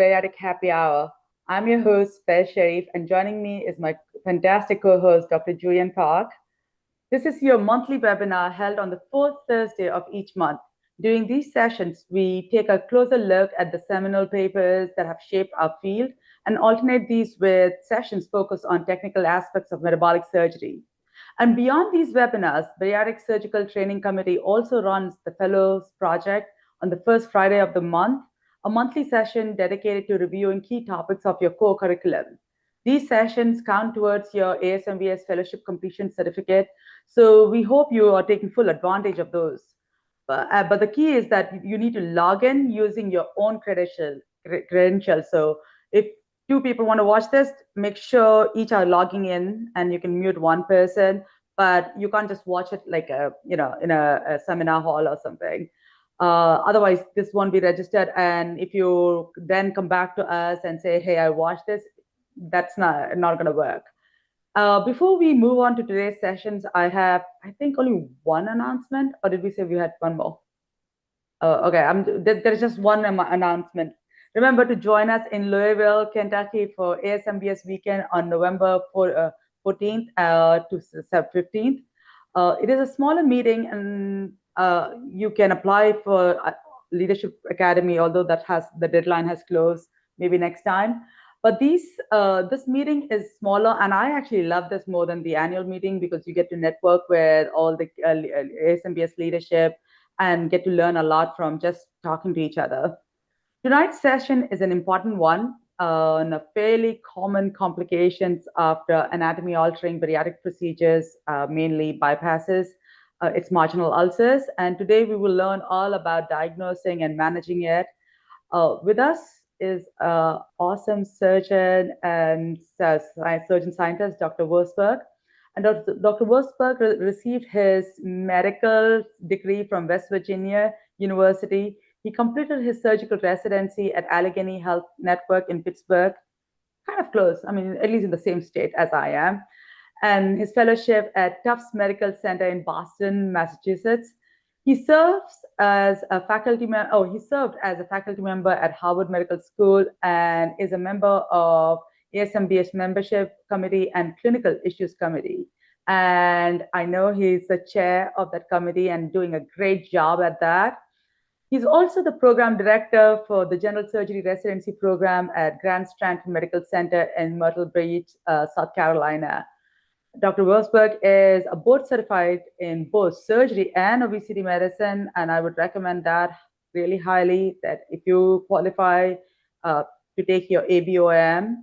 Bariatric Happy Hour. I'm your host, Faiz Shariff, and joining me is my fantastic co-host, Dr. Juyeon. This is your monthly webinar held on the fourth Thursday of each month. During these sessions, we take a closer look at the seminal papers that have shaped our field and alternate these with sessions focused on technical aspects of metabolic surgery. And beyond these webinars, Bariatric Surgical Training Committee also runs the Fellows Project on the first Friday of the month, a monthly session dedicated to reviewing key topics of your core curriculum. These sessions count towards your ASMBS fellowship completion certificate, so we hope you are taking full advantage of those. But the key is that you need to log in using your own credential. So if two people want to watch this, make sure each are logging in, and you can mute one person, but you can't just watch it like in a seminar hall or something. Otherwise, this won't be registered. And if you then come back to us and say, hey, I watched this, that's not going to work. Before we move on to today's sessions, I have, I think, only one announcement, or did we say we had one more? Okay, there's just one announcement. Remember to join us in Louisville, Kentucky for ASMBS weekend on November 14th to 15th. It is a smaller meeting, and you can apply for Leadership Academy, although the deadline has closed, maybe next time. But this meeting is smaller, and I actually love this more than the annual meeting because you get to network with all the ASMBS leadership and get to learn a lot from just talking to each other. Tonight's session is an important one on a fairly common complications after anatomy-altering bariatric procedures, mainly bypasses. It's marginal ulcers, and today we will learn all about diagnosing and managing it. With us is awesome surgeon and surgeon scientist, Dr. Vosburg. And Dr. Vosburg received his medical degree from West Virginia University. He completed his surgical residency at Allegheny Health Network in Pittsburgh, kind of close, I mean, at least in the same state as I am. And his fellowship at Tufts Medical Center in Boston, Massachusetts. He serves as a faculty member. He served as a faculty member at Harvard Medical School and is a member of ASMBS Membership Committee and Clinical Issues Committee. And I know he's the chair of that committee and doing a great job at that. He's also the program director for the General Surgery Residency Program at Grand Stanton Medical Center in Myrtle Beach, South Carolina. Dr. Vosburg is a board certified in both surgery and obesity medicine, and I would recommend that really highly, that if you qualify to take your ABOM.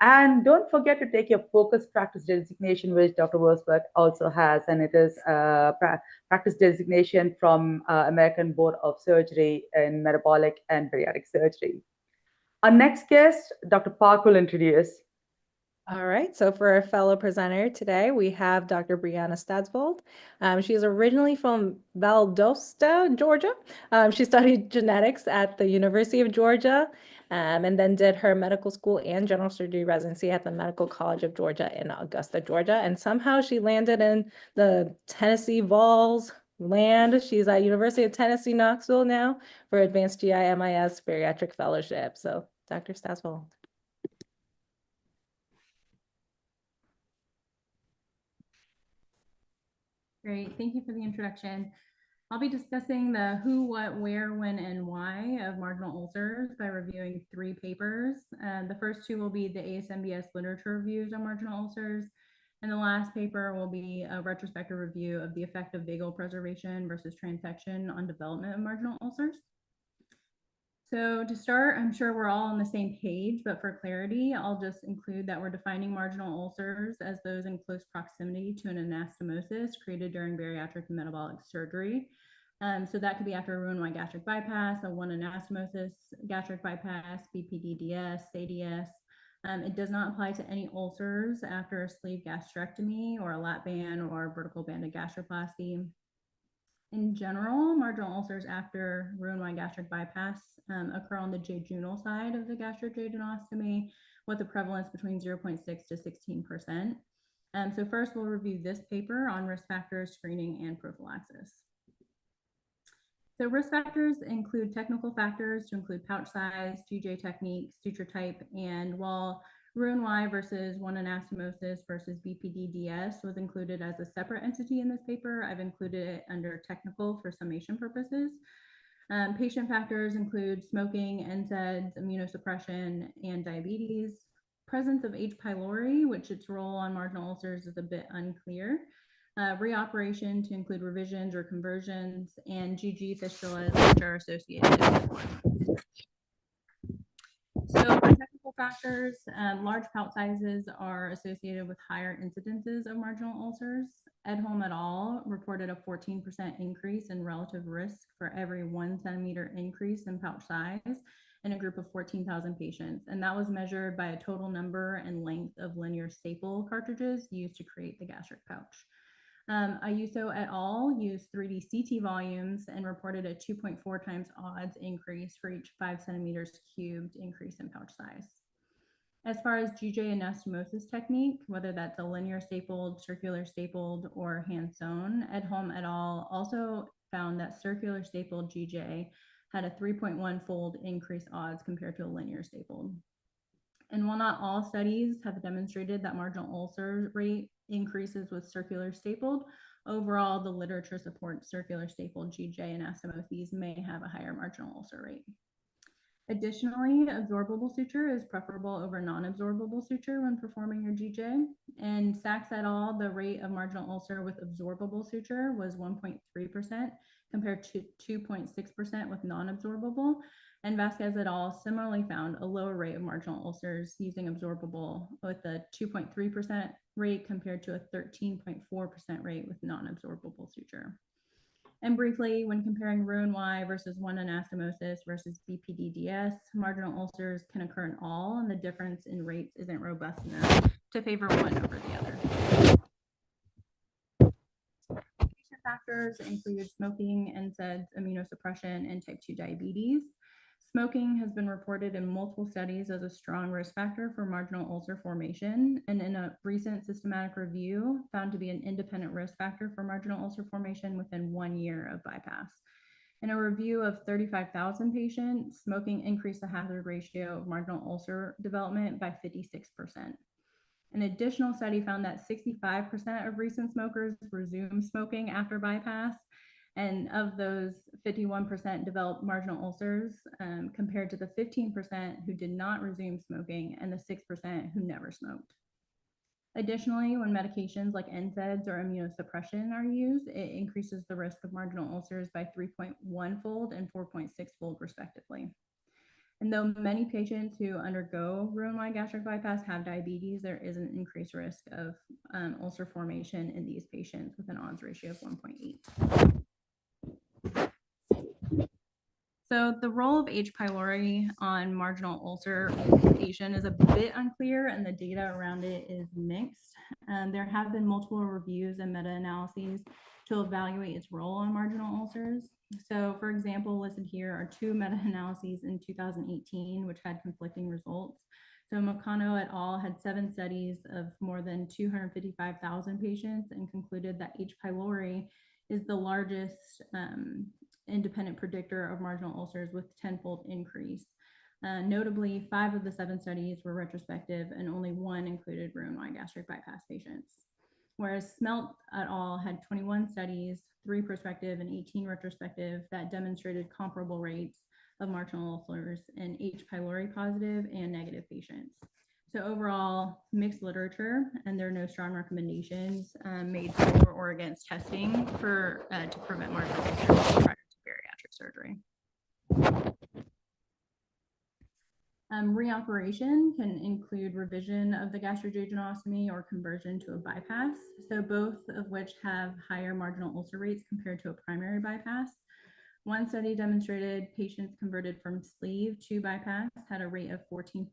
And don't forget to take your focused practice designation, which Dr. Vosburg also has, and it is a practice designation from American Board of Surgery in Metabolic and Bariatric Surgery. Our next guest, Dr. Park, will introduce. All right, so for our fellow presenter today, we have Dr. Brianna Stadsvold. She is originally from Valdosta, Georgia. She studied genetics at the University of Georgia, and then did her medical school and general surgery residency at the Medical College of Georgia in Augusta, Georgia. And somehow she landed in the Tennessee Vols land. She's at University of Tennessee, Knoxville now for Advanced GI MIS Bariatric Fellowship. So Dr. Stadsvold. Great, thank you for the introduction. I'll be discussing the who, what, where, when, and why of marginal ulcers by reviewing 3 papers. The first 2 will be the ASMBS literature reviews on marginal ulcers, and the last paper will be a retrospective review of the effect of vagal preservation versus transection on development of marginal ulcers. So to start, I'm sure we're all on the same page, but for clarity, I'll just include that we're defining marginal ulcers as those in close proximity to an anastomosis created during bariatric and metabolic surgery. So that could be after a Roux-en-Y gastric bypass, a 1 anastomosis gastric bypass, BPDDS, ADS. It does not apply to any ulcers after a sleeve gastrectomy or a lap band or vertical banded gastroplasty. In general, marginal ulcers after Roux-en-Y gastric bypass occur on the jejunal side of the gastrojejunostomy with a prevalence between 0.6 to 16%. So first we'll review this paper on risk factors, screening, and prophylaxis. So risk factors include technical factors to include pouch size, GJ technique, suture type, and while Roux-en-Y versus one anastomosis versus BPDDS was included as a separate entity in this paper, I've included it under technical for summation purposes. Patient factors include smoking, NSAIDs, immunosuppression, and diabetes. Presence of H. pylori, which its role on marginal ulcers is a bit unclear. Reoperation to include revisions or conversions, and GG fistulas, which are associated with. So for technical factors, large pouch sizes are associated with higher incidences of marginal ulcers. Edholm et al. Reported a 14% increase in relative risk for every 1 centimeter increase in pouch size in a group of 14,000 patients. And that was measured by a total number and length of linear staple cartridges used to create the gastric pouch. Ayuso et al. Used 3D CT volumes and reported a 2.4 times odds increase for each 5 centimeters cubed increase in pouch size. As far as GJ anastomosis technique, whether that's a linear stapled, circular stapled, or hand sewn, Edholm et al. Also found that circular stapled GJ had a 3.1-fold increased odds compared to a linear stapled. And while not all studies have demonstrated that marginal ulcer rate increases with circular stapled, overall, the literature supports circular stapled GJ anastomoses may have a higher marginal ulcer rate. Additionally, absorbable suture is preferable over non-absorbable suture when performing your GJ. And Sachs et al., the rate of marginal ulcer with absorbable suture was 1.3% compared to 2.6% with non-absorbable. And Vasquez et al. Similarly found a lower rate of marginal ulcers using absorbable with a 2.3% rate compared to a 13.4% rate with non-absorbable suture. And briefly, when comparing Roux-en-Y versus one anastomosis versus BPDDS, marginal ulcers can occur in all, and the difference in rates isn't robust enough to favor one over the other. Patient factors include smoking, NSAIDs, immunosuppression, and type 2 diabetes. Smoking has been reported in multiple studies as a strong risk factor for marginal ulcer formation, and in a recent systematic review, found to be an independent risk factor for marginal ulcer formation within 1 year of bypass. In a review of 35,000 patients, smoking increased the hazard ratio of marginal ulcer development by 56%. An additional study found that 65% of recent smokers resumed smoking after bypass, and of those, 51% developed marginal ulcers compared to the 15% who did not resume smoking and the 6% who never smoked. Additionally, when medications like NSAIDs or immunosuppression are used, it increases the risk of marginal ulcers by 3.1-fold and 4.6-fold respectively. And though many patients who undergo Roux-en-Y gastric bypass have diabetes, there is an increased risk of ulcer formation in these patients with an odds ratio of 1.8. So the role of H. pylori on marginal ulcer ulceration is a bit unclear, and the data around it is mixed. There have been multiple reviews and meta-analyses to evaluate its role on marginal ulcers. So for example, listed here are 2 meta-analyses in 2018, which had conflicting results. So Mocano et al. Had 7 studies of more than 255,000 patients and concluded that H. pylori is the largest independent predictor of marginal ulcers with 10-fold increase. Notably, 5 of the 7 studies were retrospective and only 1 included Roux-en-Y gastric bypass patients. Whereas Smelt et al. Had 21 studies, 3 prospective and 18 retrospective, that demonstrated comparable rates of marginal ulcers in H. pylori positive and negative patients. So overall, mixed literature, and there are no strong recommendations made for or against testing for to prevent marginal ulcers prior to bariatric surgery. Reoperation can include revision of the gastrojejunostomy or conversion to a bypass, so both of which have higher marginal ulcer rates compared to a primary bypass. One study demonstrated patients converted from sleeve to bypass had a rate of 14%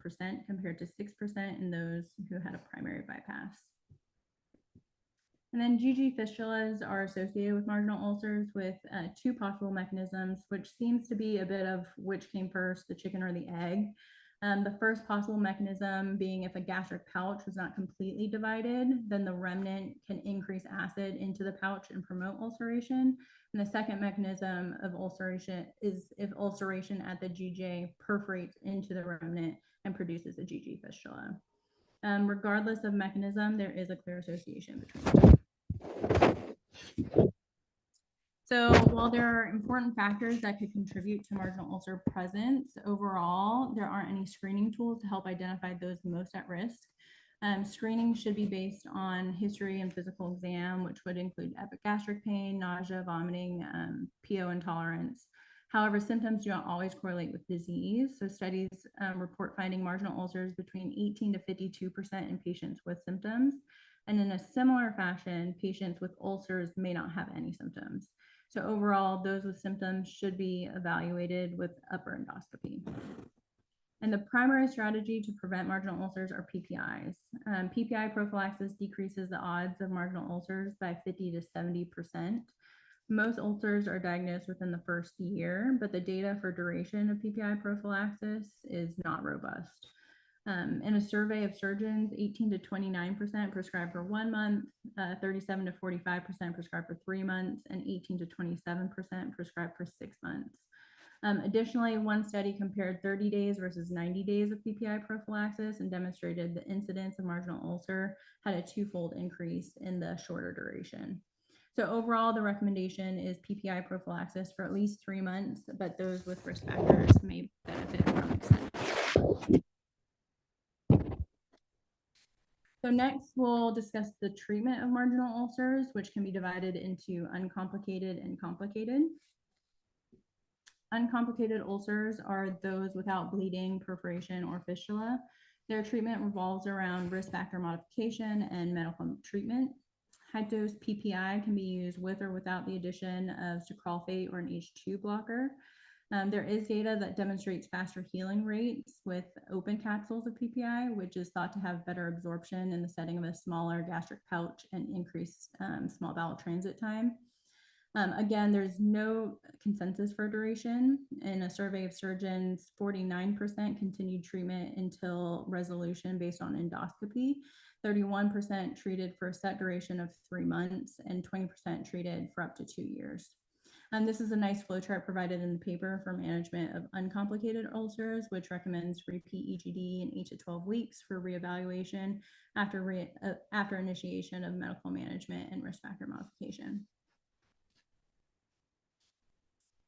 compared to 6% in those who had a primary bypass. And then GG fistulas are associated with marginal ulcers with 2 possible mechanisms, which seems to be a bit of which came first, the chicken or the egg. The first possible mechanism being if a gastric pouch was not completely divided, then the remnant can increase acid into the pouch and promote ulceration, And the second mechanism of ulceration is if ulceration at the GJ perforates into the remnant and produces a GJ fistula. Regardless of mechanism, there is a clear association between the two. So while there are important factors that could contribute to marginal ulcer presence, overall, there aren't any screening tools to help identify those most at risk. Screening should be based on history and physical exam, which would include epigastric pain, nausea, vomiting, PO intolerance. However, symptoms do not always correlate with disease. So studies report finding marginal ulcers between 18 to 52% in patients with symptoms. And in a similar fashion, patients with ulcers may not have any symptoms. So overall, those with symptoms should be evaluated with upper endoscopy. And the primary strategy to prevent marginal ulcers are PPIs. PPI prophylaxis decreases the odds of marginal ulcers by 50 to 70%. Most ulcers are diagnosed within the first year, but the data for duration of PPI prophylaxis is not robust. In a survey of surgeons, 18 to 29% prescribed for 1 month, 37 to 45% prescribed for 3 months, and 18 to 27% prescribed for 6 months. Additionally, one study compared 30 days versus 90 days of PPI prophylaxis and demonstrated the incidence of marginal ulcer had a 2-fold increase in the shorter duration. So overall, the recommendation is PPI prophylaxis for at least 3 months, but those with risk factors may benefit from extended. So next, we'll discuss the treatment of marginal ulcers, which can be divided into uncomplicated and complicated. Uncomplicated ulcers are those without bleeding, perforation, or fistula. Their treatment revolves around risk factor modification and medical treatment. High-dose PPI can be used with or without the addition of sucralfate or an H2 blocker. There is data that demonstrates faster healing rates with open capsules of PPI, which is thought to have better absorption in the setting of a smaller gastric pouch and increased small bowel transit time. Again, there's no consensus for duration. In a survey of surgeons, 49% continued treatment until resolution based on endoscopy, 31% treated for a set duration of 3 months, and 20% treated for up to 2 years. And this is a nice flowchart provided in the paper for management of uncomplicated ulcers, which recommends repeat EGD in 8 to 12 weeks for reevaluation after initiation of medical management and risk factor modification.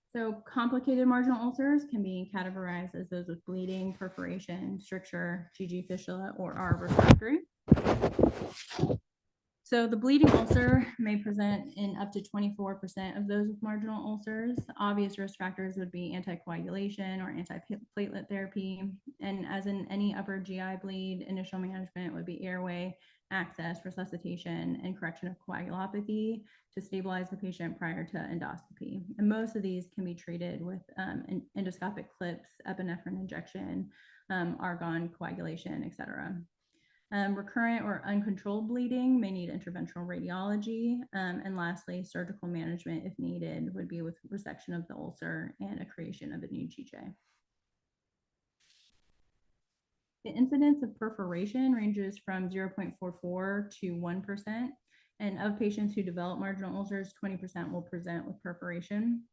So complicated marginal ulcers can be categorized as those with bleeding, perforation, stricture, GG fistula, or are refractory. So the bleeding ulcer may present in up to 24% of those with marginal ulcers. Obvious risk factors would be anticoagulation or antiplatelet therapy. And as in any upper GI bleed, initial management would be airway, access, resuscitation, and correction of coagulopathy to stabilize the patient prior to endoscopy. And most of these can be treated with endoscopic clips, epinephrine injection, argon coagulation, et cetera. Recurrent or uncontrolled bleeding may need interventional radiology. And lastly, surgical management, if needed, would be with resection of the ulcer and a creation of a new GJ. The incidence of perforation ranges from 0.44 to 1%. And of patients who develop marginal ulcers, 20% will present with perforation.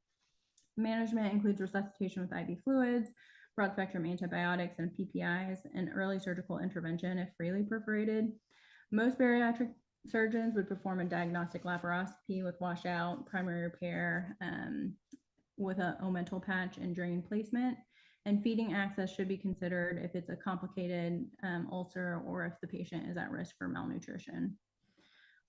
Management includes resuscitation with IV fluids, broad spectrum antibiotics and PPIs, and early surgical intervention if freely perforated. Most bariatric surgeons would perform a diagnostic laparoscopy with washout, primary repair, with a omental patch and drain placement. And feeding access should be considered if it's a complicated ulcer or if the patient is at risk for malnutrition.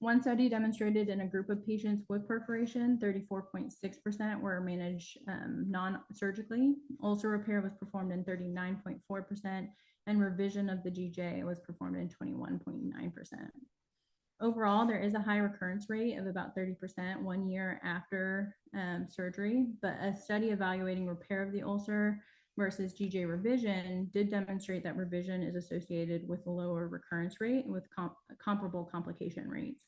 One study demonstrated in a group of patients with perforation, 34.6% were managed non-surgically. Ulcer repair was performed in 39.4%, and revision of the GJ was performed in 21.9%. Overall, there is a high recurrence rate of about 30% 1 year after surgery, but a study evaluating repair of the ulcer versus GJ revision did demonstrate that revision is associated with a lower recurrence rate with comparable complication rates.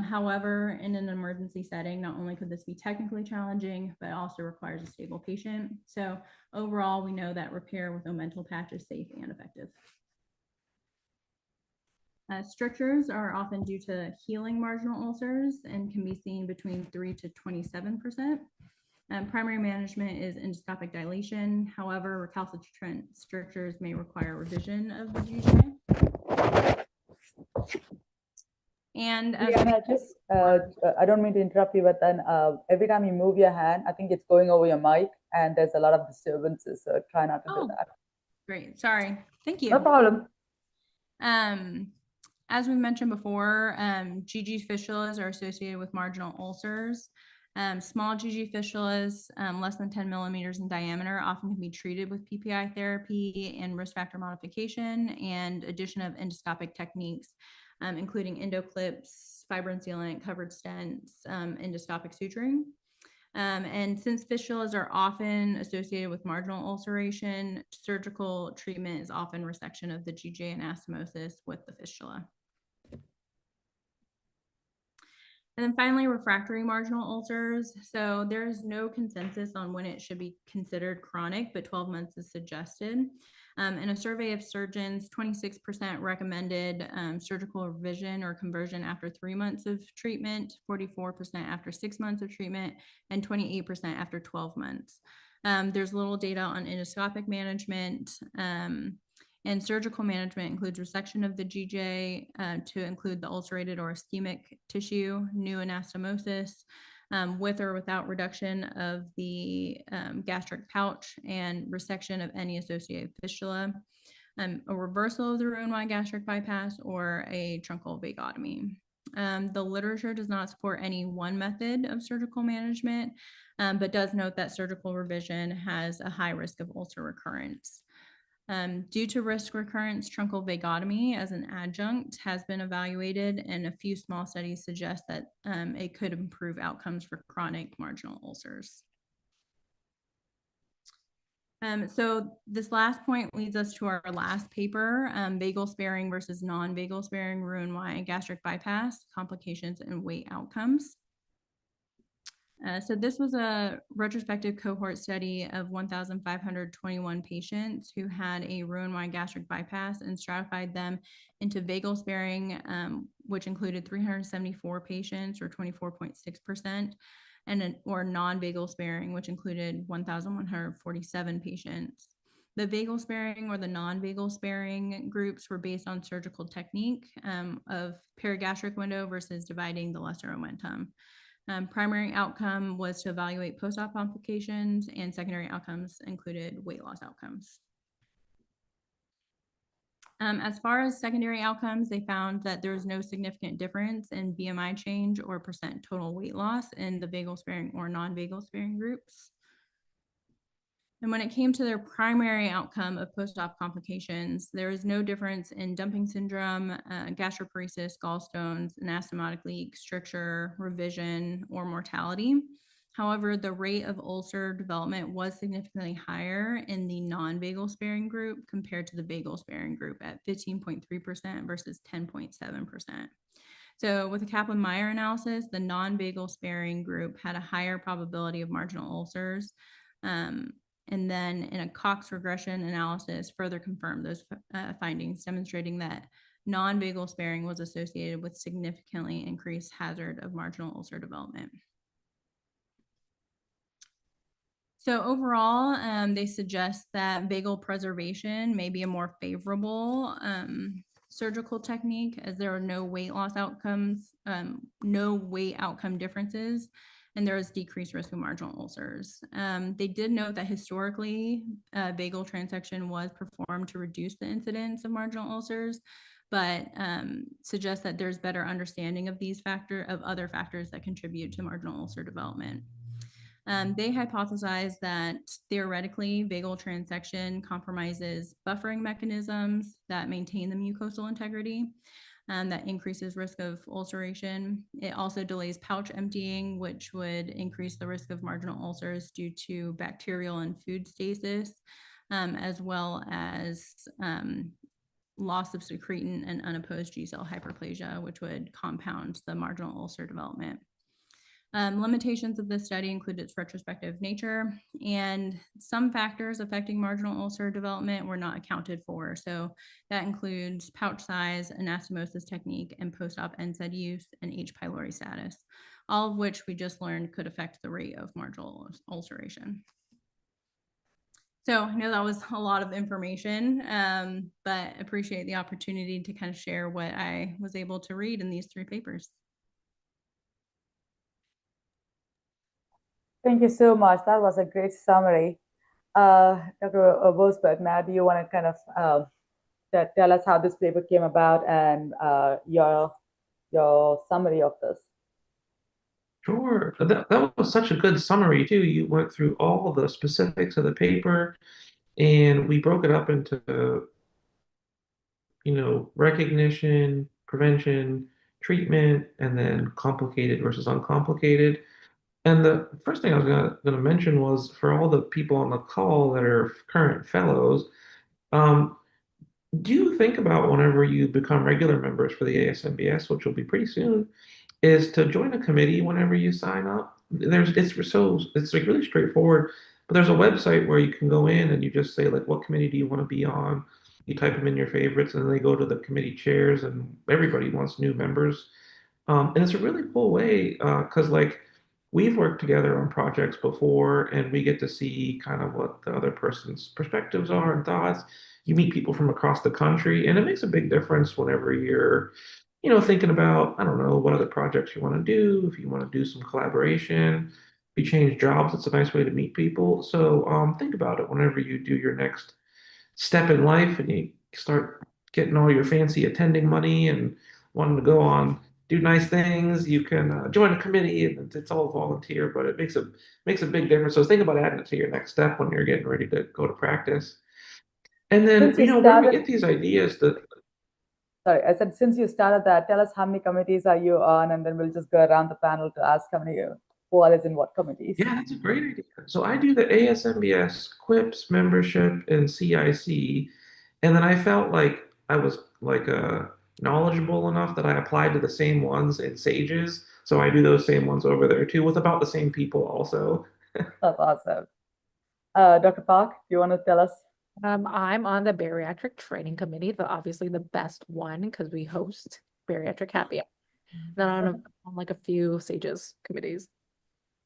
However, in an emergency setting, not only could this be technically challenging, but also requires a stable patient. So overall, we know that repair with omental patch is safe and effective. Strictures are often due to healing marginal ulcers and can be seen between 3 to 27%. Primary management is endoscopic dilation. However, recalcitrant strictures may require revision of the GJ. And Brianna, I don't mean to interrupt you, but then every time you move your hand, I think it's going over your mic and there's a lot of disturbances. So try not to do that. Great. Sorry. Thank you. No problem. As we mentioned before, GG fistulas are associated with marginal ulcers. Small GG fistulas, less than 10 millimeters in diameter, often can be treated with PPI therapy and risk factor modification and addition of endoscopic techniques, including endoclips, fibrin sealant, covered stents, endoscopic suturing. And since fistulas are often associated with marginal ulceration, surgical treatment is often resection of the GJ anastomosis with the fistula. And then finally, refractory marginal ulcers. So there's no consensus on when it should be considered chronic, but 12 months is suggested. In a survey of surgeons, 26% recommended surgical revision or conversion after 3 months of treatment, 44% after 6 months of treatment, and 28% after 12 months. There's little data on endoscopic management. And surgical management includes resection of the GJ to include the ulcerated or ischemic tissue, new anastomosis, with or without reduction of the gastric pouch, and resection of any associated fistula, a reversal of the Roux-en-Y gastric bypass, or a truncal vagotomy. The literature does not support any one method of surgical management, but does note that surgical revision has a high risk of ulcer recurrence. Due to risk recurrence, truncal vagotomy as an adjunct has been evaluated, and a few small studies suggest that it could improve outcomes for chronic marginal ulcers. So this last point leads us to our last paper, vagal sparing versus non-vagal sparing Roux-en-Y gastric bypass, complications and weight outcomes. So this was a retrospective cohort study of 1,521 patients who had a Roux-en-Y gastric bypass, and stratified them into vagal sparing, which included 374 patients, or 24.6%, or non-vagal sparing, which included 1,147 patients. The vagal sparing or the non-vagal sparing groups were based on surgical technique of perigastric window versus dividing the lesser omentum. Primary outcome was to evaluate post-op complications, and secondary outcomes included weight loss outcomes. As far as secondary outcomes, they found that there was no significant difference in BMI change or percent total weight loss in the vagal sparing or non-vagal sparing groups. And when it came to their primary outcome of post-op complications, there was no difference in dumping syndrome, gastroparesis, gallstones, anastomotic leak, stricture, revision, or mortality. However, the rate of ulcer development was significantly higher in the non-vagal sparing group compared to the vagal sparing group at 15.3% versus 10.7%. So with a Kaplan-Meier analysis, the non-vagal sparing group had a higher probability of marginal ulcers. And then in a Cox regression analysis, further confirmed those findings, demonstrating that non-vagal sparing was associated with significantly increased hazard of marginal ulcer development. So overall, they suggest that vagal preservation may be a more favorable surgical technique, as there are no weight loss outcomes, no weight outcome differences, and there is decreased risk of marginal ulcers. They did note that historically, vagal transection was performed to reduce the incidence of marginal ulcers, but suggest that there's better understanding of these other factors that contribute to marginal ulcer development. They hypothesized that theoretically, vagal transection compromises buffering mechanisms that maintain the mucosal integrity, that increases risk of ulceration. It also delays pouch emptying, which would increase the risk of marginal ulcers due to bacterial and food stasis, as well as loss of secretin and unopposed G cell hyperplasia, which would compound the marginal ulcer development. Limitations of this study include its retrospective nature, and some factors affecting marginal ulcer development were not accounted for. So that includes pouch size, anastomosis technique, and post-op NSAID use, and H. pylori status, all of which we just learned could affect the rate of marginal ulceration. So I know that was a lot of information, but appreciate the opportunity to kind of share what I was able to read in these 3 papers. Thank you so much. That was a great summary. Dr. Vosburg, now do you want to kind of tell us how this paper came about and your summary of this? Sure. That was such a good summary, too. You went through all the specifics of the paper, and we broke it up into, recognition, prevention, treatment, and then complicated versus uncomplicated. And the first thing I was gonna mention was for all the people on the call that are current fellows, um, do you think about whenever you become regular members for the ASMBS, which will be pretty soon, is to join a committee whenever you sign up? It's like really straightforward, but there's a website where you can go in and you just say like what committee do you want to be on? You type them in your favorites and then they go to the committee chairs and everybody wants new members. And it's a really cool way because like we've worked together on projects before and we get to see kind of what the other person's perspectives are and thoughts. You meet people from across the country and it makes a big difference whenever you're thinking about, I don't know, what other projects you want to do, if you want to do some collaboration, if you change jobs, it's a nice way to meet people. So think about it whenever you do your next step in life and you start getting all your fancy attending money and wanting to go on, do nice things, you can join a committee and it's all volunteer, but it makes a big difference. So think about adding it to your next step when you're getting ready to go to practice. And then, Since you when we started, get these ideas that sorry, I said since you started that, tell us how many committees are you on, and then we'll just go around the panel to ask who all is in what committees. Yeah, that's a great idea. So I do the ASMBS, QUIPS membership, and CIC, and then I felt like I was like knowledgeable enough that I applied to the same ones in SAGES. So I do those same ones over there too, with about the same people also. That's awesome. Dr. Park, do you want to tell us? I'm on the Bariatric Training Committee, obviously the best one because we host Bariatric Happy Hour. Then on like a few SAGES committees.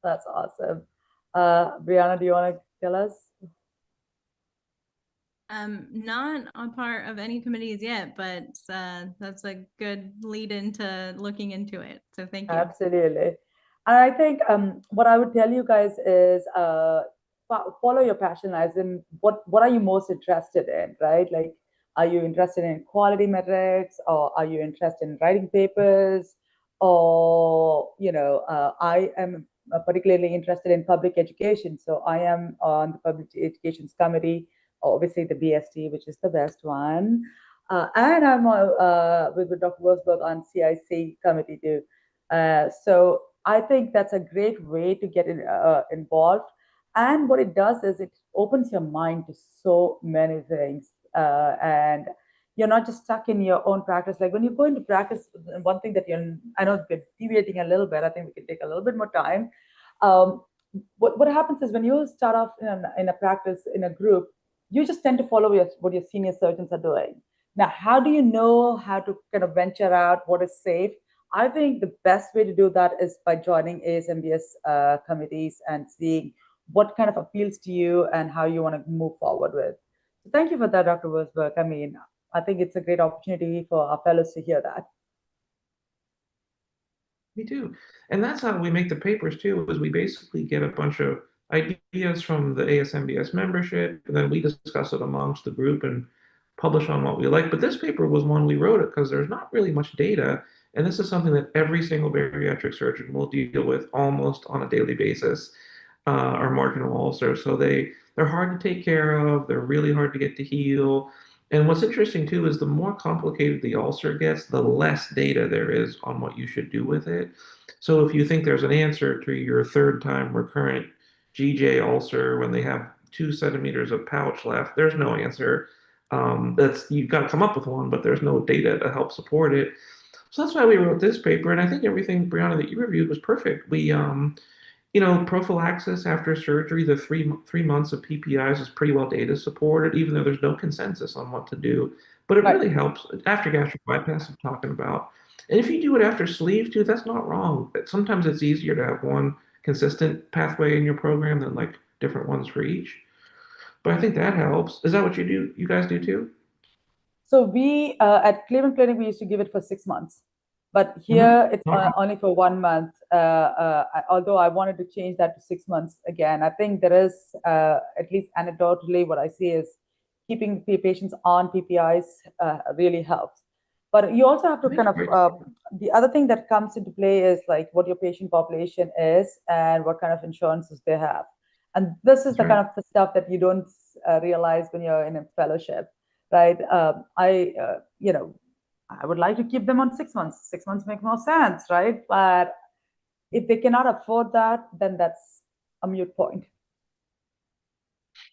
That's awesome. Brianna, do you want to tell us? Not a part of any committees yet, but that's a good lead into looking into it. So thank you. Absolutely. And I think what I would tell you guys is follow your passion, as in what are you most interested in, right? Like, are you interested in quality metrics, or are you interested in writing papers, or I am particularly interested in public education, so I am on the public education committee, obviously the BST, which is the best one, and I'm with Dr. Vosburg on CIC committee too. So I think that's a great way to get involved. And what it does is it opens your mind to so many things. And you're not just stuck in your own practice. Like when you go into practice, one thing that I know we're deviating a little bit, I think we can take a little bit more time. What happens is when you start off in a practice, in a group, you just tend to follow what your senior surgeons are doing. Now, how do you know how to kind of venture out, what is safe? I think the best way to do that is by joining ASMBS committees and seeing what kind of appeals to you and how you want to move forward with. So thank you for that, Dr. Vosburg. I mean, I think it's a great opportunity for our fellows to hear that. Me too. And that's how we make the papers too, is we basically get a bunch of ideas from the ASMBS membership, and then we discuss it amongst the group and publish on what we like. But this paper was one we wrote it because there's not really much data. And this is something that every single bariatric surgeon will deal with almost on a daily basis, are marginal ulcers. So they're hard to take care of. They're really hard to get to heal. And what's interesting too is the more complicated the ulcer gets, the less data there is on what you should do with it. So if you think there's an answer to your third time recurrent GJ ulcer when they have 2 centimeters of pouch left, there's no answer. You've got to come up with one, but there's no data to help support it. So that's why we wrote this paper, and I think everything, Brianna, that you reviewed was perfect. We prophylaxis after surgery, the three months of PPIs is pretty well data supported, even though there's no consensus on what to do. But it Right. really helps after gastric bypass I'm talking about. And if you do it after sleeve too, that's not wrong. Sometimes it's easier to have one consistent pathway in your program than like different ones for each. But I think that helps. Is that what you do? You guys do too? So we at Cleveland Clinic we used to give it for 6 months, but Mm-hmm. here it's only for 1 month. Although I wanted to change that to 6 months again, I think there is at least anecdotally what I see is keeping the patients on PPIs really helps. But you also have to kind of the other thing that comes into play is like what your patient population is and what kind of insurances they have, and this is the kind of the stuff that you don't realize when you're in a fellowship. Right. I would like to keep them on 6 months. 6 months make more sense, right? But if they cannot afford that, then that's a moot point.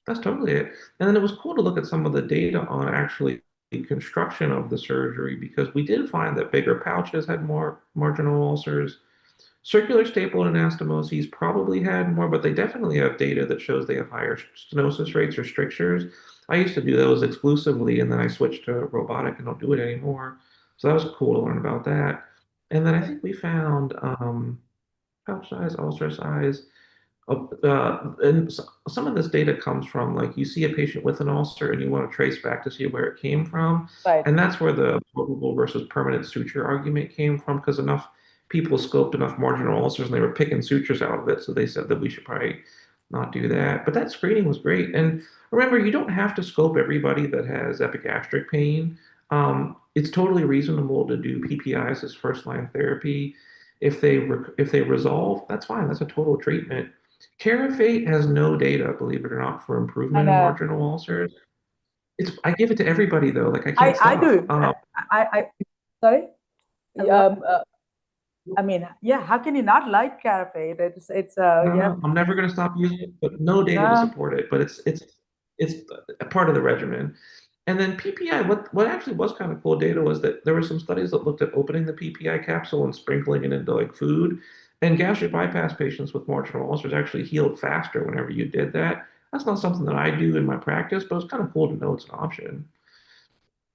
That's totally it. And then it was cool to look at some of the data on actually the construction of the surgery because we did find that bigger pouches had more marginal ulcers. Circular staple anastomoses probably had more, but they definitely have data that shows they have higher stenosis rates or strictures. I used to do those exclusively, and then I switched to robotic and don't do it anymore. So that was cool to learn about that. And then I think we found pouch size, ulcer size. And some of this data comes from like you see a patient with an ulcer and you want to trace back to see where it came from. Right. And that's where the absorbable versus permanent suture argument came from because enough people scoped enough marginal ulcers and they were picking sutures out of it. So they said that we should probably not do that. But that screening was great. And remember, you don't have to scope everybody that has epigastric pain. It's totally reasonable to do PPIs as first line therapy. If they resolve, that's fine. That's a total treatment. Carafate has no data, believe it or not, for improvement And in marginal ulcers. I give it to everybody though. Like I I can't stop. do. I sorry. I mean, yeah. How can you not like Carafate? It's yeah. No, I'm never going to stop using it, but no data to No. support it. But it's a part of the regimen. And then PPI, what actually was kind of cool data was that there were some studies that looked at opening the PPI capsule and sprinkling it into like food. And gastric bypass patients with marginal ulcers actually healed faster whenever you did that. That's not something that I do in my practice, but it's kind of cool to know it's an option.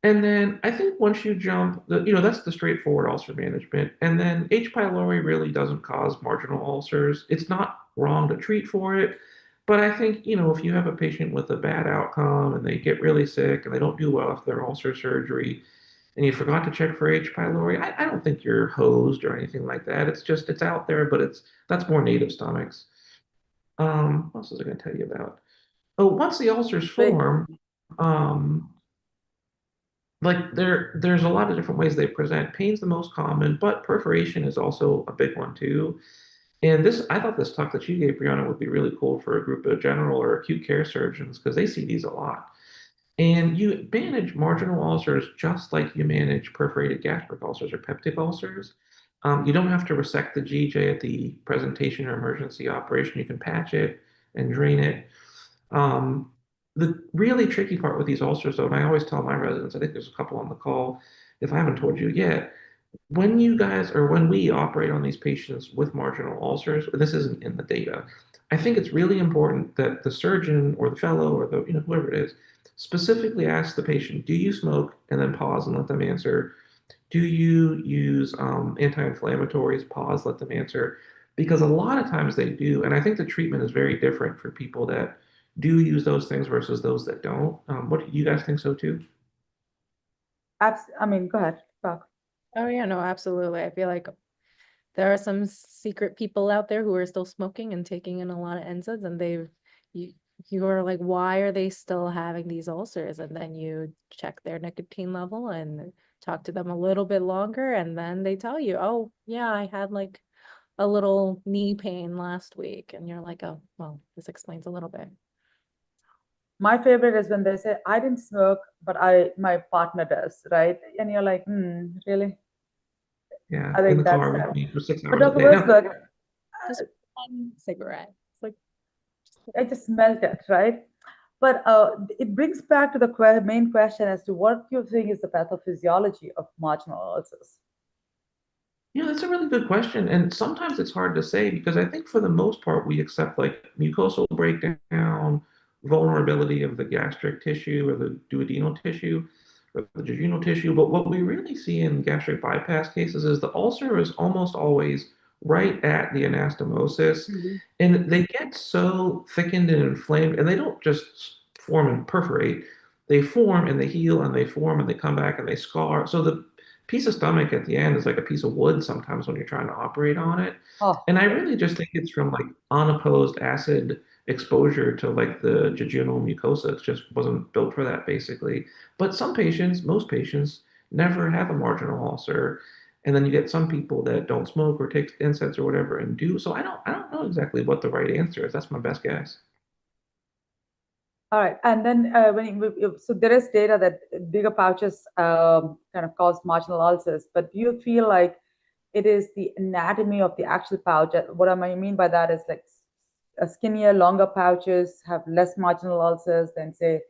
And then I think once you jump, that's the straightforward ulcer management. And then H. pylori really doesn't cause marginal ulcers. It's not wrong to treat for it. But I think, if you have a patient with a bad outcome and they get really sick and they don't do well after their ulcer surgery and you forgot to check for H. pylori, I don't think you're hosed or anything like that. It's out there, but that's more native stomachs. What else was I going to tell you about? Oh, once the ulcers form, like there's a lot of different ways they present. Pain's the most common, but perforation is also a big one too. And I thought this talk that you gave, Brianna, would be really cool for a group of general or acute care surgeons because they see these a lot. And you manage marginal ulcers just like you manage perforated gastric ulcers or peptic ulcers. You don't have to resect the GJ at the presentation or emergency operation. You can patch it and drain it. Um, the really tricky part with these ulcers, though, and I always tell my residents, I think there's a couple on the call, if I haven't told you yet, when you guys or when we operate on these patients with marginal ulcers, this isn't in the data. I think it's really important that the surgeon or the fellow or the whoever it is specifically ask the patient, do you smoke? And then pause and let them answer. Do you use anti-inflammatories? Pause, let them answer. Because a lot of times they do. And I think the treatment is very different for people that do use those things versus those that don't. What do you guys think so too? I mean, go ahead. Talk. Oh yeah, no, absolutely. I feel like there are some secret people out there who are still smoking and taking in a lot of NSAIDs, and you're like, why are they still having these ulcers? And then you check their nicotine level and talk to them a little bit longer, and then they tell you, oh yeah, I had like a little knee pain last week, and you're like, oh well, this explains a little bit. My favorite is when they say, I didn't smoke, but my partner does, right? And you're like, really? Yeah, I in think the car that's with me for 6 But hours a Dr. day. No, Wesley, Just one cigarette. It's like, I just smelled it, right? But it brings back to the main question as to what you think is the pathophysiology of marginal ulcers. That's a really good question. And sometimes it's hard to say because I think for the most part, we accept like mucosal breakdown, vulnerability of the gastric tissue or the duodenal tissue or the jejunal tissue. But what we really see in gastric bypass cases is the ulcer is almost always right at the anastomosis. Mhm. And they get so thickened and inflamed, and they don't just form and perforate. They form and they heal and they form and they come back and they scar. So the piece of stomach at the end is like a piece of wood sometimes when you're trying to operate on it. Oh, And I really just think it's from like unopposed acid exposure to like the jejunal mucosa. It just wasn't built for that basically. But some patients, most patients, never have a marginal ulcer. And then you get some people that don't smoke or take NSAIDs or whatever and do. So I don't know exactly what the right answer is. That's my best guess. all right. And then so there is data that bigger pouches kind of cause marginal ulcers, but do you feel like it is the anatomy of the actual pouch? What I mean by that is like skinnier, longer pouches have less marginal ulcers than say,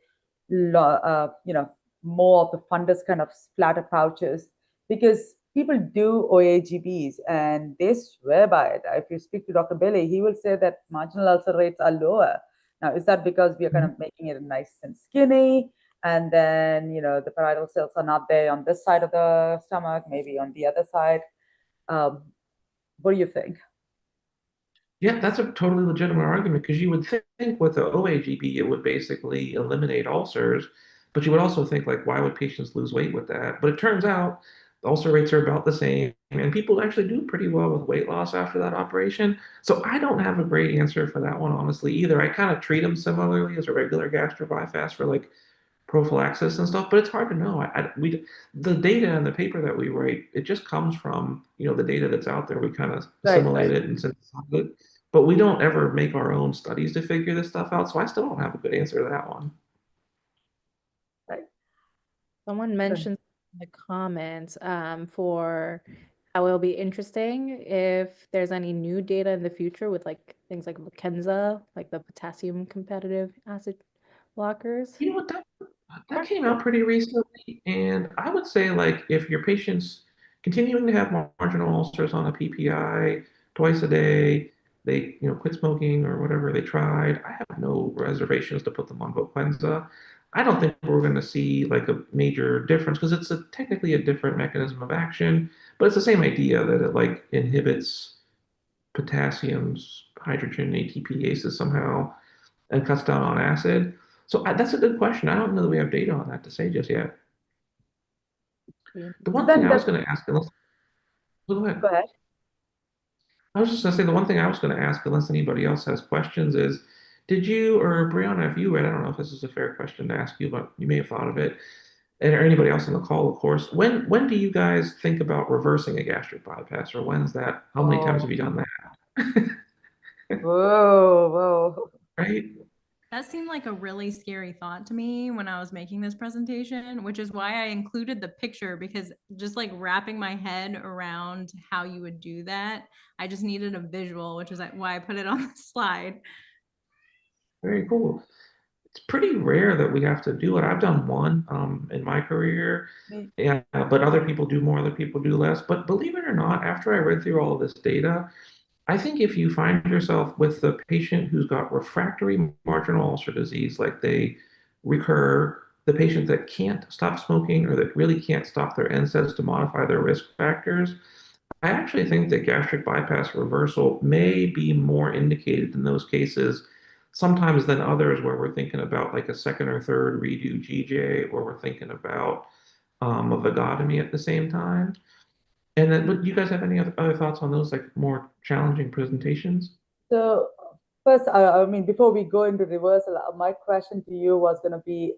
more of the fundus kind of splatter pouches, because people do OAGBs and they swear by it. If you speak to Dr. Billy, he will say that marginal ulcer rates are lower. Now, is that because we are kind of making it nice and skinny, and then the parietal cells are not there on this side of the stomach, maybe on the other side? Um, what do you think? Yeah, that's a totally legitimate argument because you would think with the OAGB, it would basically eliminate ulcers, but you would also think like, why would patients lose weight with that? But it turns out the ulcer rates are about the same, and people actually do pretty well with weight loss after that operation. So I don't have a great answer for that one, honestly, either. I kind of treat them similarly as a regular gastric bypass for like prophylaxis and stuff, but it's hard to know. The data in the paper that we write, it just comes from, the data that's out there. We kind of Right, assimilate right, it and synthesize it, but we don't ever make our own studies to figure this stuff out. So I still don't have a good answer to that one. right. Someone mentioned in the comments for how it'll be interesting if there's any new data in the future with like things like Vicenza, like the potassium competitive acid blockers. You know what? That came out pretty recently, and I would say like if your patient's continuing to have marginal ulcers on a PPI twice a day, they quit smoking or whatever they tried, I have no reservations to put them on Voquenza. I don't think we're going to see like a major difference because it's technically a different mechanism of action, but it's the same idea that it like inhibits potassium's hydrogen ATPases somehow and cuts down on acid. So that's a good question. I don't know that we have data on that to say just yet. The So one thing then I was that going to ask, unless, go ahead. Go ahead. I was just going to say the one thing I was going to ask, unless anybody else has questions, is did you or Brianna, if you read, I don't know if this is a fair question to ask you, but you may have thought of it, and or anybody else on the call, of course. When do you guys think about reversing a gastric bypass, or when's that? How many times have Oh, you done that? whoa, whoa. Right? That seemed like a really scary thought to me when I was making this presentation, which is why I included the picture, because just like wrapping my head around how you would do that, I just needed a visual, which is why I put it on the slide. Very cool. It's pretty rare that we have to do it. I've done one in my career, yeah, but other people do more, other people do less. But believe it or not, after I read through all of this data, I think if you find yourself with the patient who's got refractory marginal ulcer disease, like they recur, the patient that can't stop smoking or that really can't stop their NSAIDs to modify their risk factors, I actually think that gastric bypass reversal may be more indicated in those cases sometimes than others where we're thinking about like a second or third redo GJ or we're thinking about a vagotomy at the same time. And then, but you guys have any other thoughts on those like more challenging presentations? So first, I mean, before we go into reversal, my question to you was going to be,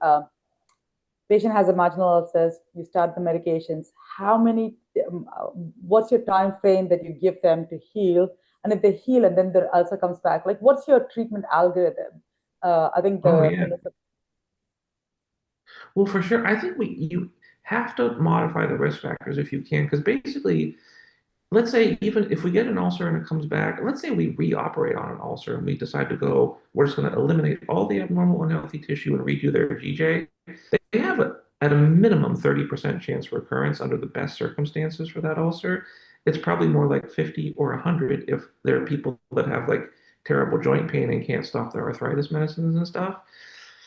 patient has a marginal ulcers, you start the medications. How many, what's your time frame that you give them to heal? And if they heal and then the ulcer comes back, like what's your treatment algorithm? I think Oh the yeah. Well, for sure. I think you have to modify the risk factors if you can, because basically let's say even if we get an ulcer and it comes back, let's say we reoperate on an ulcer and we decide to go, we're just going to eliminate all the abnormal unhealthy tissue and redo their GJ, they have at a minimum 30% chance recurrence under the best circumstances for that ulcer. It's probably more like 50 or 100 if there are people that have like terrible joint pain and can't stop their arthritis medicines and stuff.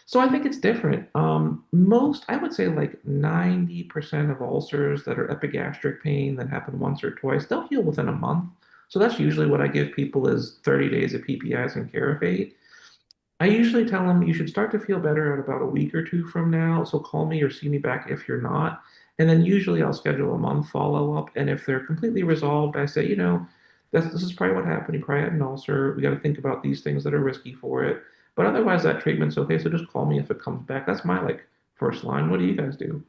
So I think it's different. I would say like 90% of ulcers that are epigastric pain that happen once or twice, they'll heal within a month. So that's usually what I give people is 30 days of PPIs and Carafate. I usually tell them you should start to feel better at about a week or two from now. So call me or see me back if you're not. And then usually I'll schedule a month follow up. And if they're completely resolved, I say, this is probably what happened. You probably had an ulcer. We got to think about these things that are risky for it. But otherwise, that treatment's okay. So just call me if it comes back. That's my like first line. What do you guys do?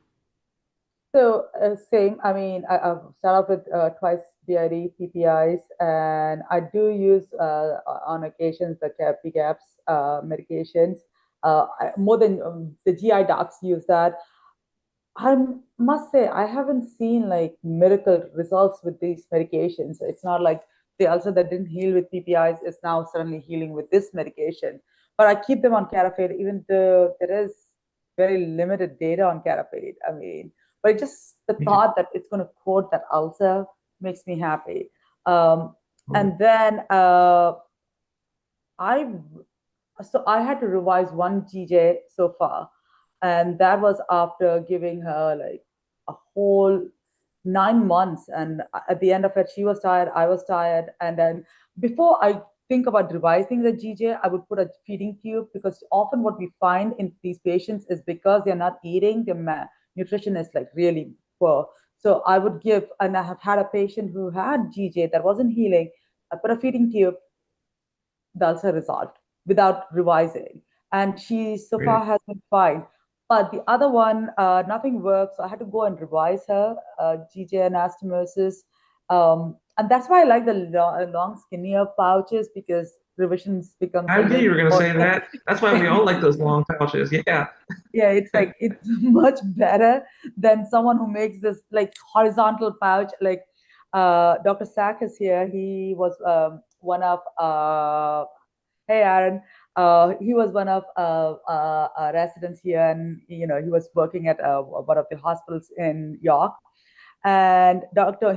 So same. I mean, I've started off with twice BID PPIs, and I do use on occasions the PGAPs medications. More than the GI docs use that. I must say I haven't seen like miracle results with these medications. It's not like the ulcer that didn't heal with PPIs is now suddenly healing with this medication. But I keep them on Carafate, even though there is very limited data on Carafate. I mean, but it just the Me too. thought that it's going to coat that ulcer makes me happy. Um, Totally. and then I so I had to revise one GJ so far, and that was after giving her like a whole 9 months. And at the end of it, she was tired, I was tired, and then before I think about revising the GJ, I would put a feeding tube, because often what we find in these patients is because they're not eating, their nutrition is like really poor. So I would give, and I have had a patient who had GJ that wasn't healing. I put a feeding tube, the ulcer resolved without revising. And she so Great. far has been fine. But the other one, nothing worked. So I had to go and revise her GJ anastomosis. And that's why I like the long skinnier pouches, because revisions becomes I a knew little you were going to more. say that. That's why we all like those long pouches. Yeah. Yeah, it's like it's much better than someone who makes this like horizontal pouch. Like Dr. Sack is here. He was one of hey, Aaron. He was one of residents here, and he was working at one of the hospitals in York. And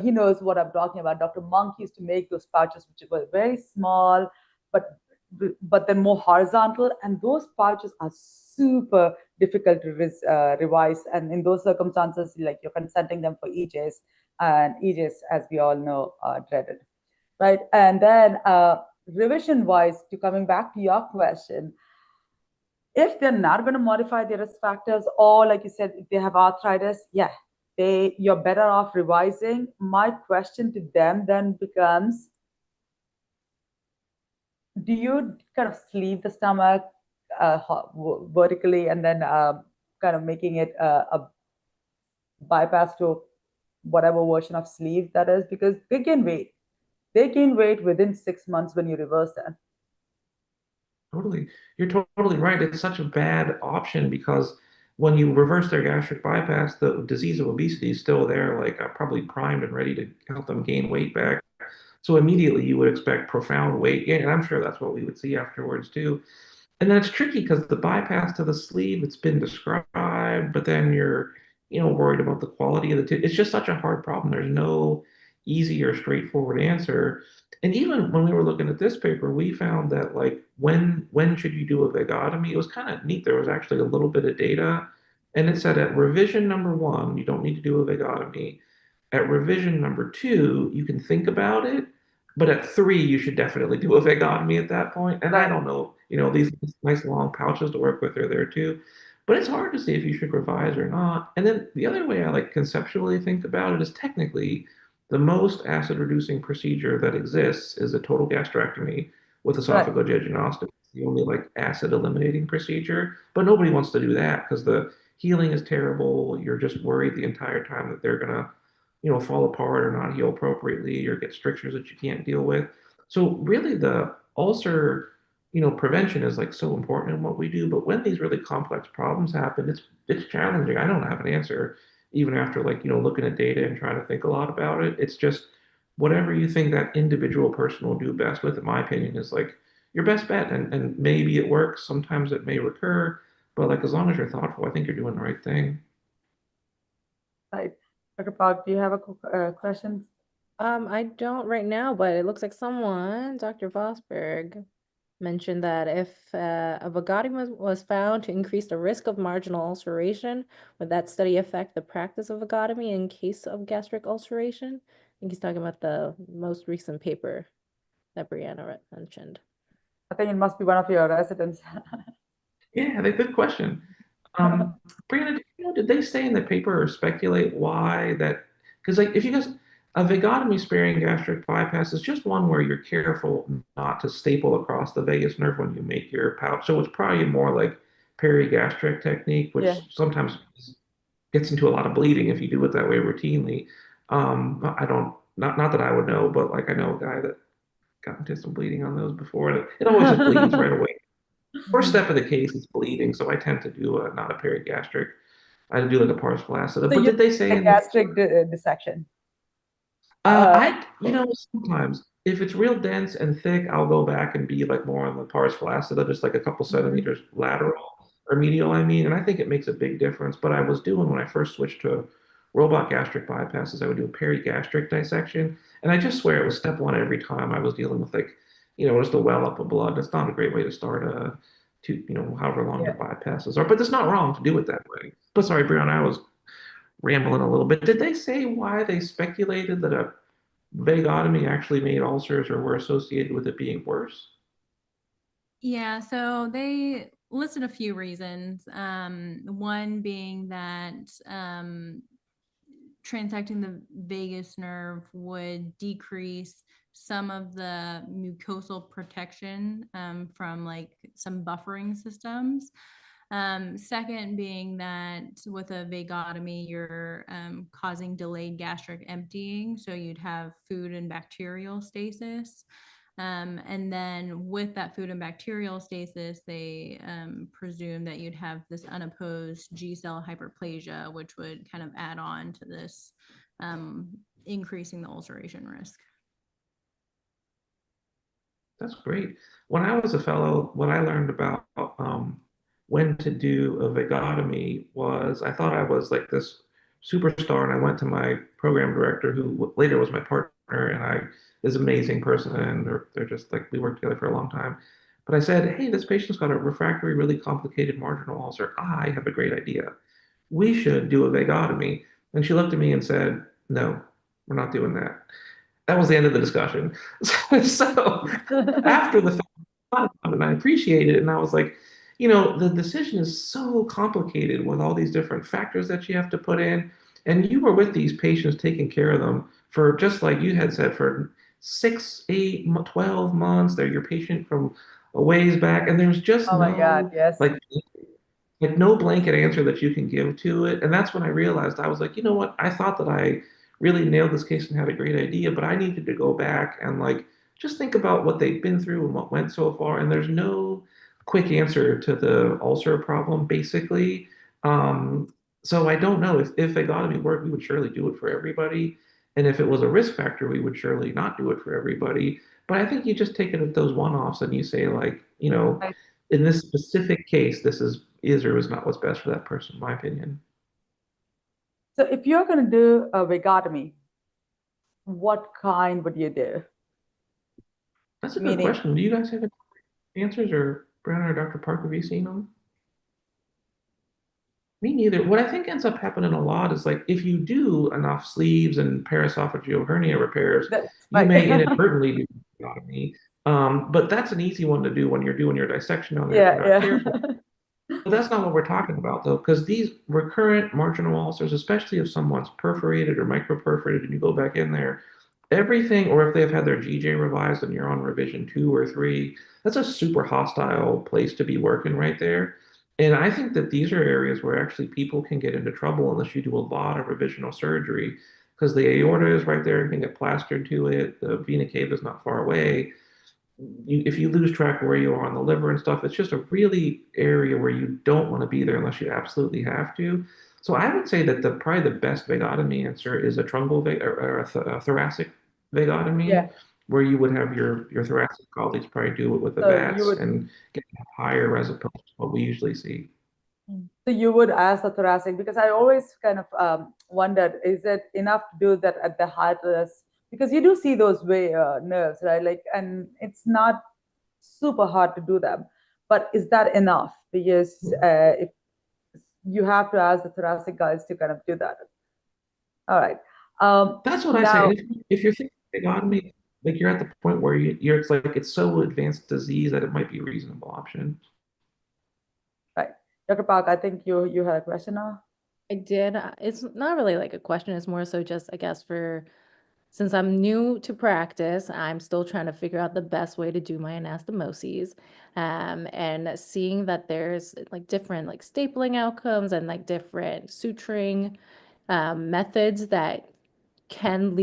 he knows what I'm talking about. Dr. Monk used to make those pouches, which were very small, but then more horizontal. And those pouches are super difficult to revise. And in those circumstances, like you're consenting them for EJs, and EJs, as we all know, are dreaded, right? And then revision wise, to coming back to your question, if they're not going to modify their risk factors, or like you said, if they have arthritis, yeah, you're better off revising. My question to them then becomes, do you kind of sleeve the stomach vertically, and then kind of making it a bypass to whatever version of sleeve that is? Because they gain weight within 6 months when you reverse that. Totally. You're totally right. It's such a bad option because when you reverse their gastric bypass, the disease of obesity is still there, like probably primed and ready to help them gain weight back. So immediately you would expect profound weight gain, and I'm sure that's what we would see afterwards too. And then it's tricky because the bypass to the sleeve, it's been described, but then you're, worried about the quality of the tissue. It's just such a hard problem. There's no easy or straightforward answer. And even when we were looking at this paper, we found that like when should you do a vagotomy? It was kind of neat. There was actually a little bit of data, and it said at revision number 1, you don't need to do a vagotomy. At revision number 2, you can think about it, but at 3, you should definitely do a vagotomy at that point. And I Right. don't know, these nice long pouches to work with are there too. But it's hard to see if you should revise or not. And then the other way I like conceptually think about it is technically the most acid reducing procedure that exists is a total gastrectomy with Right. esophagojejunostomy. It's the only like acid eliminating procedure, but nobody wants to do that because the healing is terrible. You're just worried the entire time that they're gonna fall apart or not heal appropriately or get strictures that you can't deal with. So really the ulcer, prevention is like so important in what we do. But when these really complex problems happen, it's challenging. I don't have an answer, even after like, looking at data and trying to think a lot about it. It's just whatever you think that individual person will do best with, in my opinion, is like your best bet. And maybe it works. Sometimes it may recur, but like as long as you're thoughtful, I think you're doing the right thing. Right. Dr. Park, do you have a question? I don't right now, but it looks like someone, Dr. Vosburg, mentioned that if a vagotomy was found to increase the risk of marginal ulceration, would that study affect the practice of vagotomy in case of gastric ulceration? I think he's talking about the most recent paper that Brianna mentioned. I think it must be one of your residents. Yeah, good question. Brianna, did they say in the paper or speculate why that? Because like if you guys, a vagotomy sparing gastric bypass is just one where you're careful not to staple across the vagus nerve when you make your pouch. So it's probably more like perigastric technique, Yeah. which sometimes gets into a lot of bleeding if you do it that way routinely. I don't, not that I would know, but like I know a guy that got into some bleeding on those before, and it always just bleeds right away. First step of the case is bleeding, so I tend to do not a perigastric. I do like a pars flaccida. So But you did they say a in the gastric dissection? sometimes if it's real dense and thick, I'll go back and be like more on the pars flaccida, just like a couple centimeters lateral or medial, I mean, and I think it makes a big difference. But I was doing when I first switched to robot gastric bypasses, I would do a perigastric dissection, and I just swear it was step one every time I was dealing with like, just a well up of blood. That's not a great way to start however long the bypasses are, but it's not wrong to do it that way. But sorry, Brianna, I was rambling a little bit. Did they say why they speculated that a vagotomy actually made ulcers or were associated with it being worse? Yeah, so they listed a few reasons. One being that transecting the vagus nerve would decrease some of the mucosal protection from like some buffering systems. Second being that with a vagotomy, you're causing delayed gastric emptying. So you'd have food and bacterial stasis. And then with that food and bacterial stasis, they presume that you'd have this unopposed G cell hyperplasia, which would kind of add on to this, increasing the ulceration risk. That's great. When I was a fellow, what I learned about when to do a vagotomy was I thought I was like this superstar, and I went to my program director, who later was my partner, and I is an amazing person, and they're just like we worked together for a long time. But I said, hey, this patient's got a refractory, really complicated marginal ulcer. I have a great idea. We should do a vagotomy. And she looked at me and said, no, we're not doing that. That was the end of the discussion. So after the fact, I thought about it and I appreciated it. And I was like, the decision is so complicated with all these different factors that you have to put in. And you were with these patients, taking care of them for, just like you had said, for 6, 8, 12 months. They're your patient from a ways back. And there's just Oh my God, yes. like no blanket answer that you can give to it. And that's when I realized, I was like, you know what? I thought that I really nailed this case and had a great idea, but I needed to go back and like just think about what they've been through and what went so far. And there's no quick answer to the ulcer problem, basically. So I don't know if vagotomy worked, we would surely do it for everybody. And if it was a risk factor, we would surely not do it for everybody. But I think you just take it at those one-offs and you say like, Right. in this specific case, this is or is not what's best for that person, in my opinion. So if you're going to do a vagotomy, what kind would you do? That's a good question. Do you guys have any answers, or Brianna or Dr. Park, have you seen them? Me neither. What I think ends up happening a lot is like if you do enough sleeves and paraesophageal hernia repairs, you may inadvertently do vagotomy. But that's an easy one to do when you're doing your dissection on there if you're not careful. But that's not what we're talking about, though, because these recurrent marginal ulcers, especially if someone's perforated or microperforated and you go back in there, everything, or if they've had their GJ revised and you're on revision 2 or 3, that's a super hostile place to be working right there. And I think that these are areas where actually people can get into trouble unless you do a lot of revisional surgery, because the aorta is right there, you can get plastered to it, the vena cava is not far away. If you lose track of where you are on the liver and stuff, it's just a really area where you don't want to be there unless you absolutely have to. So I would say that probably the best vagotomy answer is a truncal or a thoracic vagotomy, where you would have your thoracic colleagues probably do it with the VATS and get higher as opposed to what we usually see. So you would ask the thoracic, because I always kind of wondered, is it enough to do that at the high risk because you do see those nerves, right? Like, and it's not super hard to do them. But is that enough? Because if you have to ask the thoracic guys to kind of do that. All right. That's what I Now, say. If you're thinking sternotomy, like you're at the point where you're it's like it's so advanced disease that it might be a reasonable option. right, Dr. Park, I think you had a question now. I did. It's not really like a question. It's more so just, I guess, since I'm new to practice, I'm still trying to figure out the best way to do my anastomoses. And seeing that there's like different like stapling outcomes and like different suturing methods that can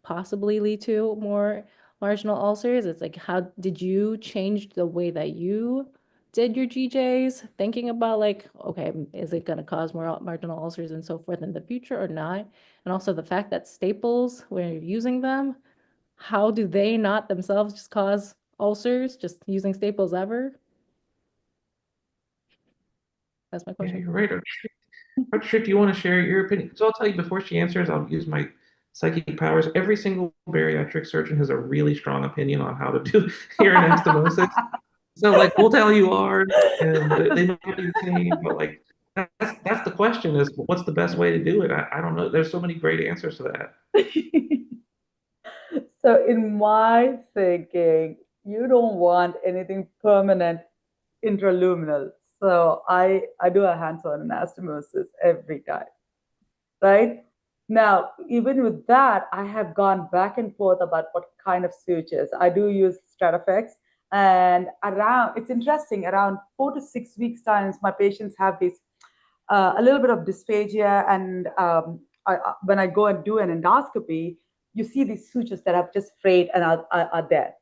possibly lead to more marginal ulcers. It's like, how did you change the way that you did your GJs, thinking about like, okay, is it going to cause more marginal ulcers and so forth in the future or not? And also the fact that staples, when you're using them, how do they not themselves just cause ulcers, just using staples ever? That's my Yeah, question. you're right. Dr. Shariff, do you want to share your opinion? So I'll tell you before she answers, I'll use my psychic powers. Every single bariatric surgeon has a really strong opinion on how to do ear anastomosis. So like we'll tell you ours, and they might be the same, but like that's the question: is what's the best way to do it? I don't know. There's so many great answers to that. So in my thinking, you don't want anything permanent intraluminal. So I do a hands-on anastomosis every time, right? Now, even with that, I have gone back and forth about what kind of sutures. I do use Stratafx, and it's interesting, around 4 to 6 weeks times, my patients have this a little bit of dysphagia, and when I go and do an endoscopy, you see these sutures that have just frayed and are there.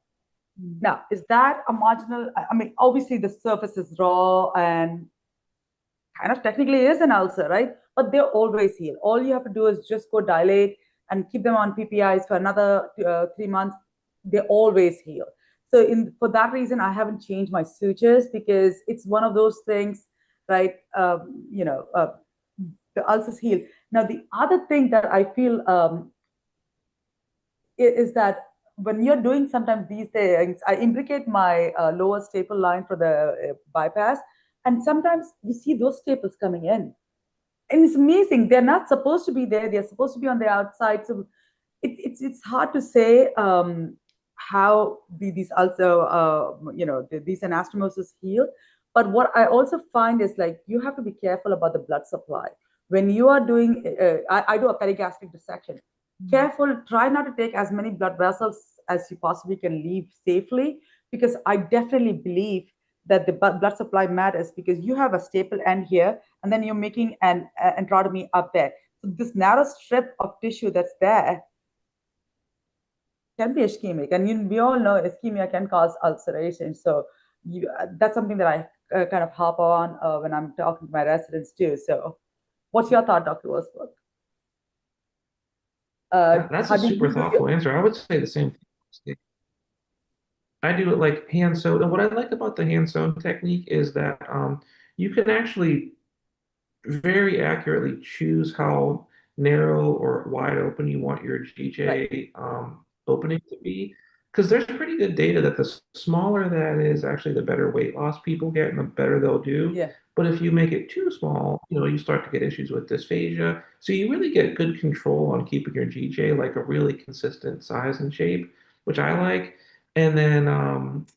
Now, is that a marginal? I mean, obviously the surface is raw and kind of technically is an ulcer, right? But they always heal. All you have to do is just go dilate and keep them on PPIs for another 3 months. They always heal. So for that reason, I haven't changed my sutures, because it's one of those things, right? The ulcers heal. Now, the other thing that I feel is that when you're doing sometimes these things, I implicate my lower staple line for the bypass, and sometimes you see those staples coming in. And it's amazing. They're not supposed to be there. They're supposed to be on the outside. So it's hard to say how these also, these anastomosis heal. But what I also find is, like, you have to be careful about the blood supply. When you are doing, I do a perigastric dissection. Careful, try not to take as many blood vessels as you possibly can leave safely, because I definitely believe that the blood supply matters, because you have a staple end here, and then you're making an enterotomy up there. So this narrow strip of tissue that's there can be ischemic, and we all know ischemia can cause ulceration. So that's something that I kind of harp on when I'm talking to my residents too. So what's your thought, Dr. Vosburg? That's a super thoughtful answer. I would say the same thing. I do it like hand sewed. And what I like about the hand sewn technique is that you can actually very accurately choose how narrow or wide open you want your GJ opening to be. Because there's pretty good data that the smaller that is, actually the better weight loss people get and the better they'll do. Yeah. But if you make it too small, you start to get issues with dysphagia. So you really get good control on keeping your GJ like a really consistent size and shape, which I like. And then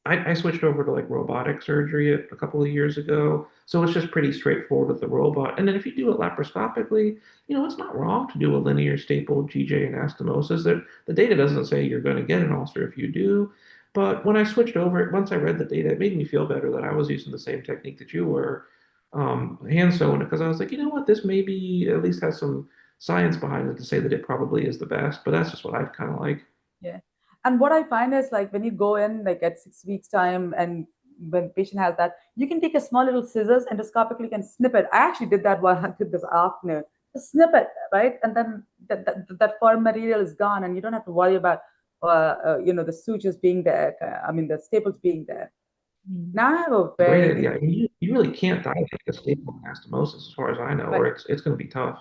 I switched over to like robotic surgery a couple of years ago. So it's just pretty straightforward with the robot. And then if you do it laparoscopically, it's not wrong to do a linear staple GJ anastomosis. The data doesn't say you're going to get an ulcer if you do. But when I switched over, once I read the data, it made me feel better that I was using the same technique that you were, hand sewing it, because I was like, you know what, this maybe at least has some science behind it to say that it probably is the best. But that's just what I kind of like. Yeah. And what I find is, like, when you go in like at 6 weeks time, and when the patient has that, you can take a small little scissors endoscopically and snip it. I actually did that while I did this afternoon. Just snip it, right? And then that foreign material is gone, and you don't have to worry about the sutures being there. I mean, the staples being there. Now I have a Great idea. I mean, you really can't dilate a staple anastomosis, as far as I know, or it's going to be tough.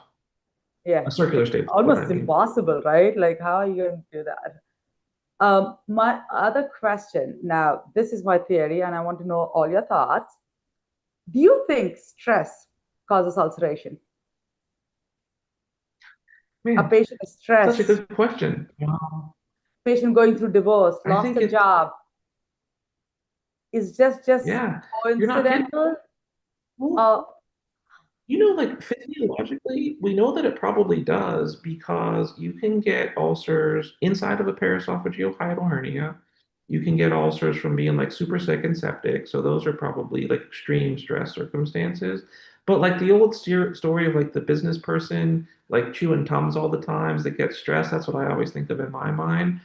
Yeah, A circular it's staple, what I almost mean. impossible, right? Like, how are you going to do that? My other question, now, this is my theory, and I want to know all your thoughts. Do you think stress causes ulceration? A Man, patient is such a stressed, good question. patient going through divorce, I lost think a it, job, is just yeah, you're not kidding. coincidental? Well, Uh, you know, like physiologically, we know that it probably does because you can get ulcers inside of a paraesophageal hiatal hernia. You can get ulcers from being like super sick and septic. So those are probably like extreme stress circumstances. But like the old story of like the business person like chewing Tums all the times that gets stressed, that's what I always think of in my mind.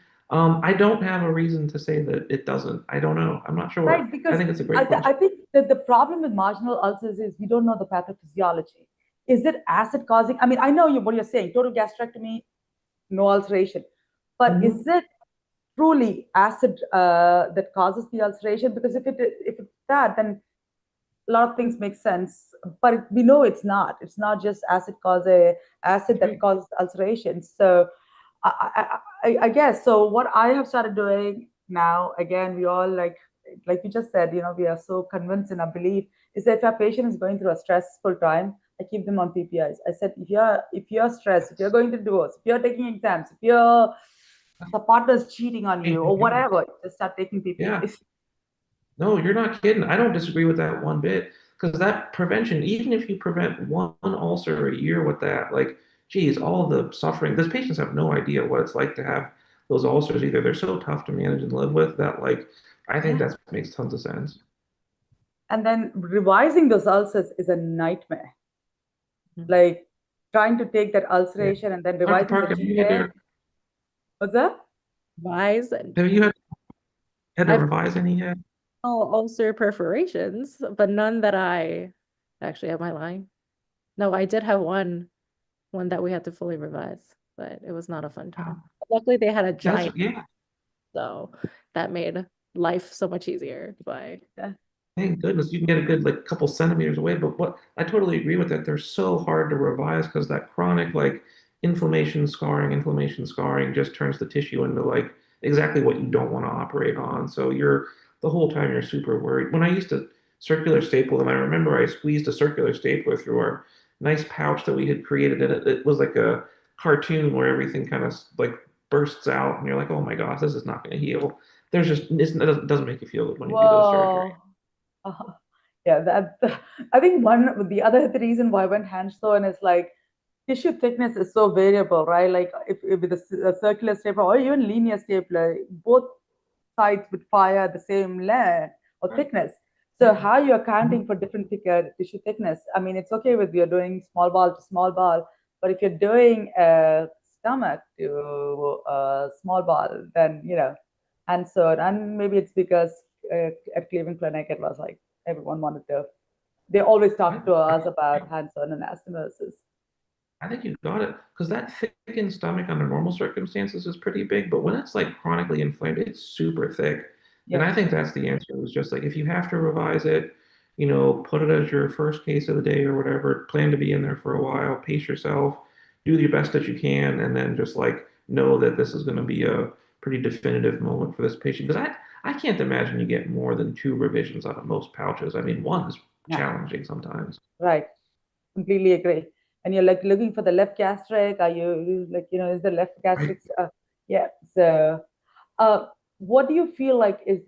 I don't have a reason to say that it doesn't. I don't know. I'm not sure. right, I because think it's a great I question. think that the problem with marginal ulcers is we don't know the pathophysiology. Is it acid causing? I mean, I know what you're saying, total gastrectomy, no ulceration. But is Mhm. it truly acid that causes the ulceration? Because if it's that, then a lot of things make sense. But we know it's not. It's not just acid that Right. causes ulceration. So I guess so. What I have started doing now, again, we all like you just said, we are so convinced in our belief is that if our patient is going through a stressful time, I keep them on PPIs. I said, if you're stressed, if you're going to divorce, if you're taking exams, if the partner's cheating on you or whatever, just start taking Yeah. PPIs. No, you're not kidding. I don't disagree with that one bit because that prevention, even if you prevent one ulcer a year with that, like, geez, all the suffering, those patients have no idea what it's like to have those ulcers either. They're so tough to manage and live with that, like, I think Yeah. that makes tons of sense. And then revising those ulcers is a nightmare. Mhm. Like trying to take that Yeah. ulceration and then Dr. revising the Park, GA. What's that? Wise and have you had to I've revise any yet? all ulcer perforations, but none that I actually have my line. No, I did have one that we had to fully revise, but it was not a fun time. Wow. Luckily, they had a That's, giant, yeah. so that made life so much easier. But Yeah. Thank goodness you can get a good like couple centimeters away. But what I totally agree with that. They're so hard to revise because that chronic like inflammation scarring just turns the tissue into like exactly what you don't want to operate on. So you're the whole time you're super worried. When I used to circular staple them, I remember I squeezed a circular stapler through our nice pouch that we had created, and it was like a cartoon where everything kind of like bursts out, and you're like, oh my gosh, this is not going to heal. There's just it doesn't make you feel good when you do those surgeries. Whoa. Uh, yeah, that I think the other reason why I went hand sewn is like tissue thickness is so variable, right? Like if with a circular stapler or even linear stapler, both sides would fire the same layer or Right. thickness. So Yeah. how you're accounting Mhm. for different thicker tissue thickness? I mean, it's okay with you're doing small ball to small ball, but if you're doing a stomach to a small ball, then and so and maybe it's because at Cleveland Clinic it was like everyone wanted to. They always I, talk to us I, about hands-on anastomosis. I think you got it because that thickened stomach under normal circumstances is pretty big, but when it's like chronically inflamed, it's super thick. And Yeah. I think that's the answer. Is just like if you have to revise it, put it as your first case of the day or whatever, plan to be in there for a while, pace yourself, do your best that you can, and then just like know that this is going to be a pretty definitive moment for this patient. Because I can't imagine you get more than two revisions out of most pouches. I mean, one is Yeah. challenging sometimes. Right. Completely agree. And you're like looking for the left gastric. Are you like, is the left Right. gastric? Yeah. So, uh, what do you feel like is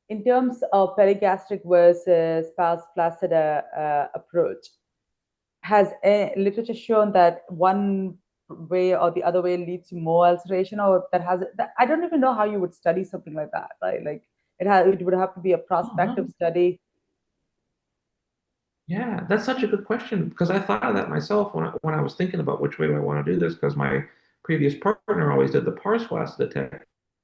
in terms of perigastric versus pars flaccida approach? Has literature shown that one way or the other way leads to more ulceration, or I don't even know how you would study something like that, right? Like it would have to be a Oh, no. prospective study. Yeah, that's such a good question because I thought of that myself when I was thinking about which way do I want to do this because my previous partner always did the pars flaccida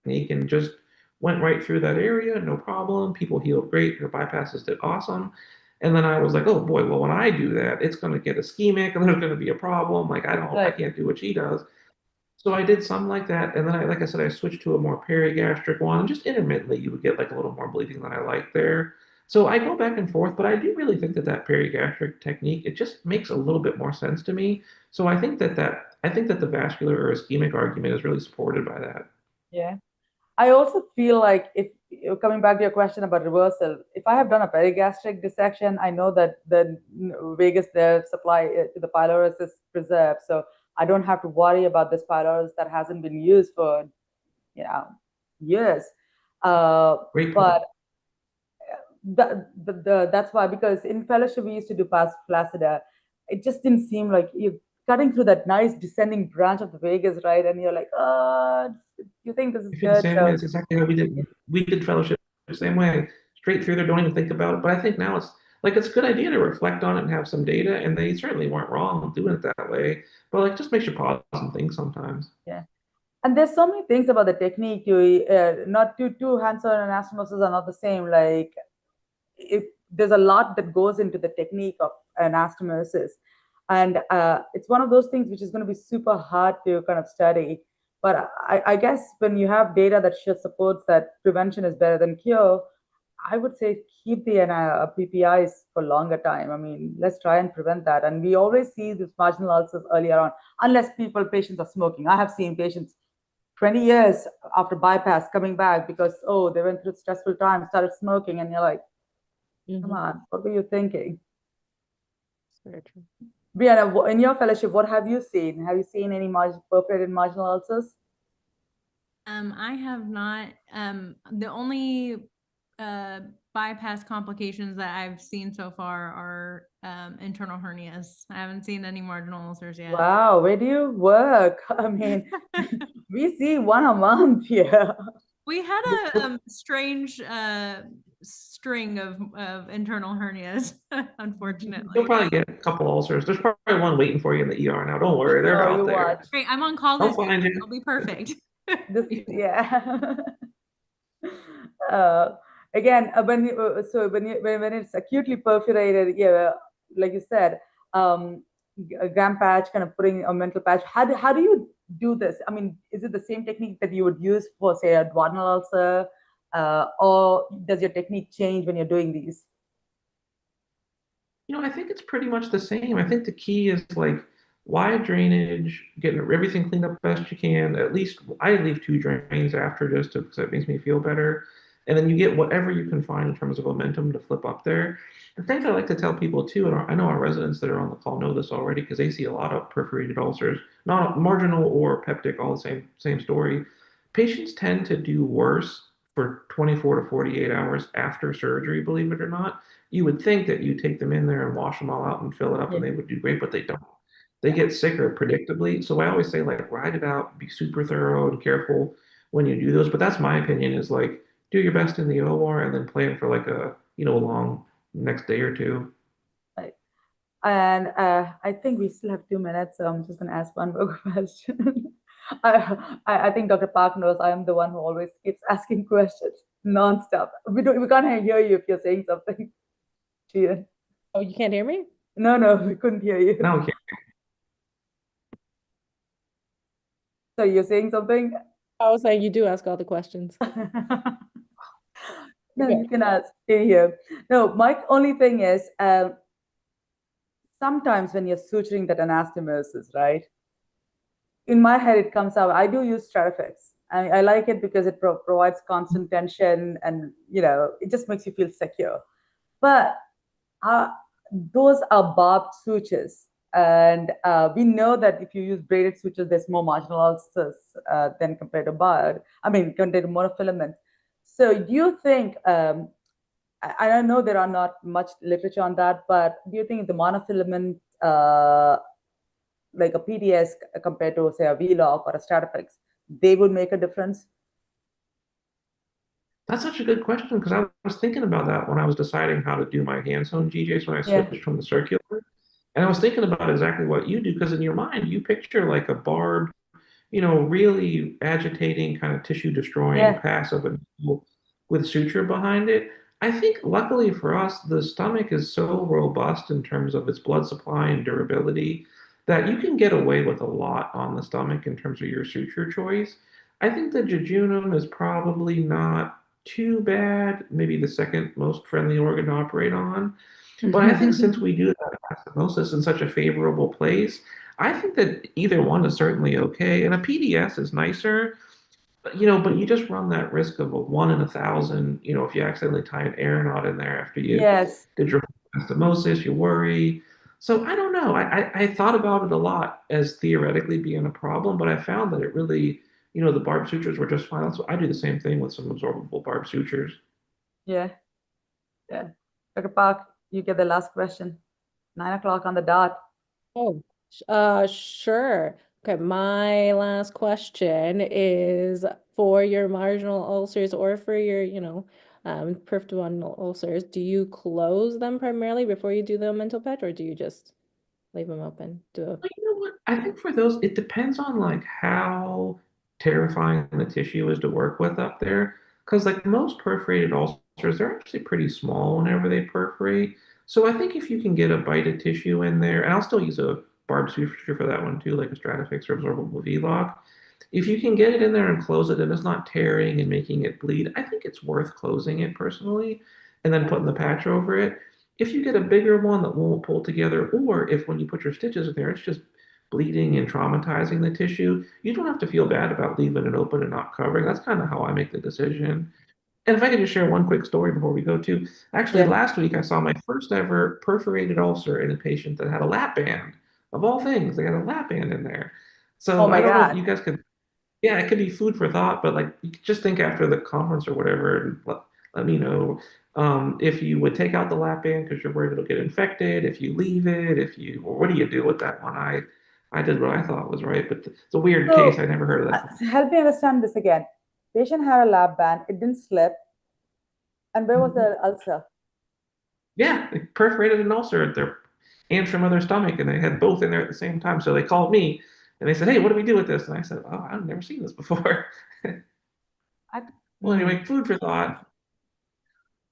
technique and just went right through that area, no problem. People healed great. Her bypasses did awesome. And then I was like, oh boy, well when I do that, it's going to get ischemic and there's going to be a problem. Like I Right. can't do what she does. So I did some like that, and then like I said, I switched to a more perigastric one. And just intermittently, you would get like a little more bleeding than I like there. So I go back and forth, but I do really think that that perigastric technique, it just makes a little bit more sense to me. So I think that the vascular or ischemic argument is really supported by that. Yeah. I also feel like if coming back to your question about reversal, if I have done a perigastric dissection, I know that the vagus nerve supply to the pylorus is preserved, so I don't have to worry about this pylorus that hasn't been used for years. Great point. But that's why, because in fellowship we used to do past placida, it just didn't seem like you're cutting through that nice descending branch of the vagus, right? And you're like, oh, you think this is I feel the good, same so way. It's exactly how we did. We did fellowship the same way, straight through there, don't even think about it. But I think now it's like it's a good idea to reflect on it and have some data. And they certainly weren't wrong doing it that way. But like, just makes you pause and think sometimes. yeah. And there's so many things about the technique. You not two hands-on anastomosis are not the same. Like, there's a lot that goes into the technique of anastomosis, and it's one of those things which is going to be super hard to kind of study. But I guess when you have data that supports that prevention is better than cure, I would say keep the PPIs for longer time. I mean, let's try and prevent that. And we always see these marginal ulcers earlier on, unless patients are smoking. I have seen patients 20 years after bypass coming back because, oh, they went through stressful times, started smoking, and you're like, come on, what were you thinking? Very true. Brianna, in your fellowship, what have you seen? Have you seen any perforated marginal ulcers? I have not. The only bypass complications that I've seen so far are internal hernias. I haven't seen any marginal ulcers yet. Wow, where do you work? I mean, we see one a month here. We had a strange string of internal hernias, unfortunately. You'll probably get a couple ulcers. There's probably one waiting for you in the ER now. Don't worry, they're Oh, out you there. watch. Great, I'm on call They'll this find week. you. It'll be perfect. Yeah. Again, when it's acutely perforated, yeah, like you said, a gram patch, kind of putting a mental patch. How do you do this? I mean, is it the same technique that you would use for, say, a duodenal ulcer, or does your technique change when you're doing these? I think it's pretty much the same. I think the key is like wide drainage, getting everything cleaned up best you can. At least I leave 2 drains after just because it makes me feel better. And then you get whatever you can find in terms of momentum to flip up there. The things I like to tell people too, and I know our residents that are on the call know this already because they see a lot of perforated ulcers, not marginal or peptic, all the same story. Patients tend to do worse for 24 to 48 hours after surgery, believe it or not. You would think that you take them in there and wash them all out and fill it up and they would do great, but they don't. They get sicker predictably. So I always say, like, ride it out, be super thorough and careful when you do those. But that's my opinion is like, do your best in the OR and then plan for like a, long next day or two. Right. And I think we still have 2 minutes, so I'm just going to ask one more question. I think Dr. Park knows I am the one who always keeps asking questions nonstop. We can't hear you if you're saying something. Juyeon. Oh, you can't hear me? No, we couldn't hear you. Now we So you're saying something? I was saying you do ask all the questions. No, you can ask. Stay here. No, my only thing is sometimes when you're suturing that anastomosis, right? In my head, it comes out. I do use Shariff. I like it because it provides constant tension, and it just makes you feel secure. But those are barbed sutures, and we know that if you use braided sutures, there's more marginal ulcers than compared to compared to monofilament. So do you think, I know there are not much literature on that, but do you think the monofilament, like a PDS compared to, say, a V-lock or a Stratafix, they would make a difference? That's such a good question because I was thinking about that when I was deciding how to do my hand-sewn GJs when I switched from the circular. And I was thinking about exactly what you do because in your mind, you picture like a barbed, really agitating, kind of tissue destroying, passive and with suture behind it. I think luckily for us, the stomach is so robust in terms of its blood supply and durability that you can get away with a lot on the stomach in terms of your suture choice. I think the jejunum is probably not too bad. Maybe the second most friendly organ to operate on. But I think since we do that anastomosis in such a favorable place, I think that either one is certainly okay. And a PDS is nicer, but, but you just run that risk of a 1 in 1,000. If you accidentally tie an air knot in there after you Yes. did your anastomosis, you worry. So I don't know. I thought about it a lot as theoretically being a problem, but I found that it really, the barb sutures were just fine. So I do the same thing with some absorbable barb sutures. Yeah. Yeah. Dr. Park, you get the last question. 9 o'clock on the dot. Oh, sure. Okay, my last question is for your marginal ulcers or for your, peripheral abdominal ulcers, do you close them primarily before you do the mental patch, or do you just leave them open? Well, you know what? I think for those, it depends on like how terrifying the tissue is to work with up there. Because like most perforated ulcers, they're actually pretty small whenever they perforate. So I think if you can get a bite of tissue in there, and I'll still use a barb suture for that one too, like a Stratafix or absorbable V-lock. If you can get it in there and close it and it's not tearing and making it bleed, I think it's worth closing it personally and then putting the patch over it. If you get a bigger one that won't pull together, or if when you put your stitches in there, it's just bleeding and traumatizing the tissue, you don't have to feel bad about leaving it open and not covering. That's kind of how I make the decision. And if I could just share one quick story before we go to, actually, Yeah. last week I saw my first ever perforated ulcer in a patient that had a lap band. Of all things, they had a lap band in there. Oh So my I don't know if God. you guys could, yeah, it could be food for thought, but like you could just think after the conference or whatever and let me know if you would take out the lap band because you're worried it'll get infected, if you leave it, or what do you do with that one? I did what I thought was right, but it's a weird case. I So never heard of that. help me understand this again. Patient had a lap band, it didn't slip. And where was the ulcer? Yeah, they perforated an ulcer at their antrum of their stomach, and they had both in there at the same time. So they called me and they said, "Hey, what do we do with this?" And I said, "Oh, I've never seen this before." Well, anyway, food for thought.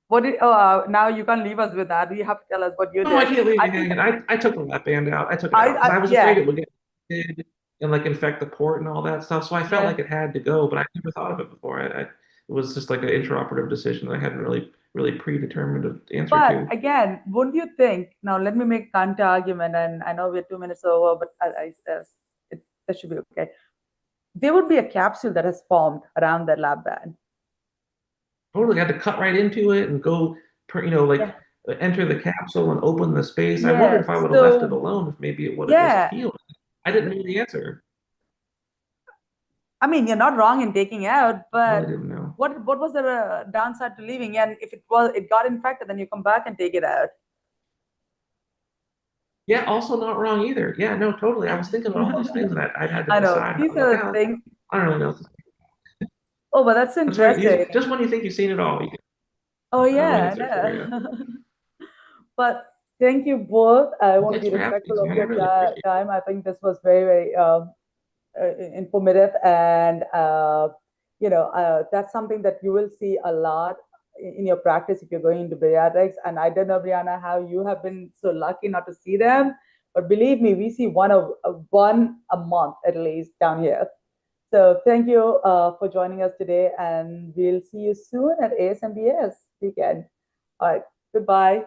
What did, now you can't leave us with that. You have to tell us what you No, I did. can't leave I you think, hanging. I took the lap band out. I took it out because I was afraid yeah, it would get infected and like infect the port and all that stuff. So I felt yeah. like it had to go, but I never thought of it before. It was just like an intraoperative decision that I hadn't really predetermined an answer But to. again, wouldn't you think, now let me make counter argument, and I know we're 2 minutes over, but that should be okay. There would be a capsule that has formed around that lab band. Totally had to cut right into it and go, like Yeah. enter the capsule and open the space. I wondered Yes. if I would have left it So, alone, if maybe it would have just yeah, healed. I didn't know the answer. I mean, you're not wrong in taking out, I but really didn't know. what was the downside to leaving? And if it got infected, then you come back and take it out. Yeah, also not wrong either. Yeah, no, totally. I was thinking about all those things that I had to I know. decide. I These was like, are the yeah, things. I don't really know. Oh, but that's That's right. interesting. Just when you think you've seen it all, you get Oh, another yeah, answer for you. But thank you both. I want to Thanks be for having me, respectful of man. I your really appreciate it. time. I think this was very, very informative, and that's something that you will see a lot in your practice if you're going into bariatrics. And I don't know, Brianna, how you have been so lucky not to see them, but believe me, we see one a month at least down here. So thank you for joining us today, and we'll see you soon at ASMBS weekend. All right, goodbye.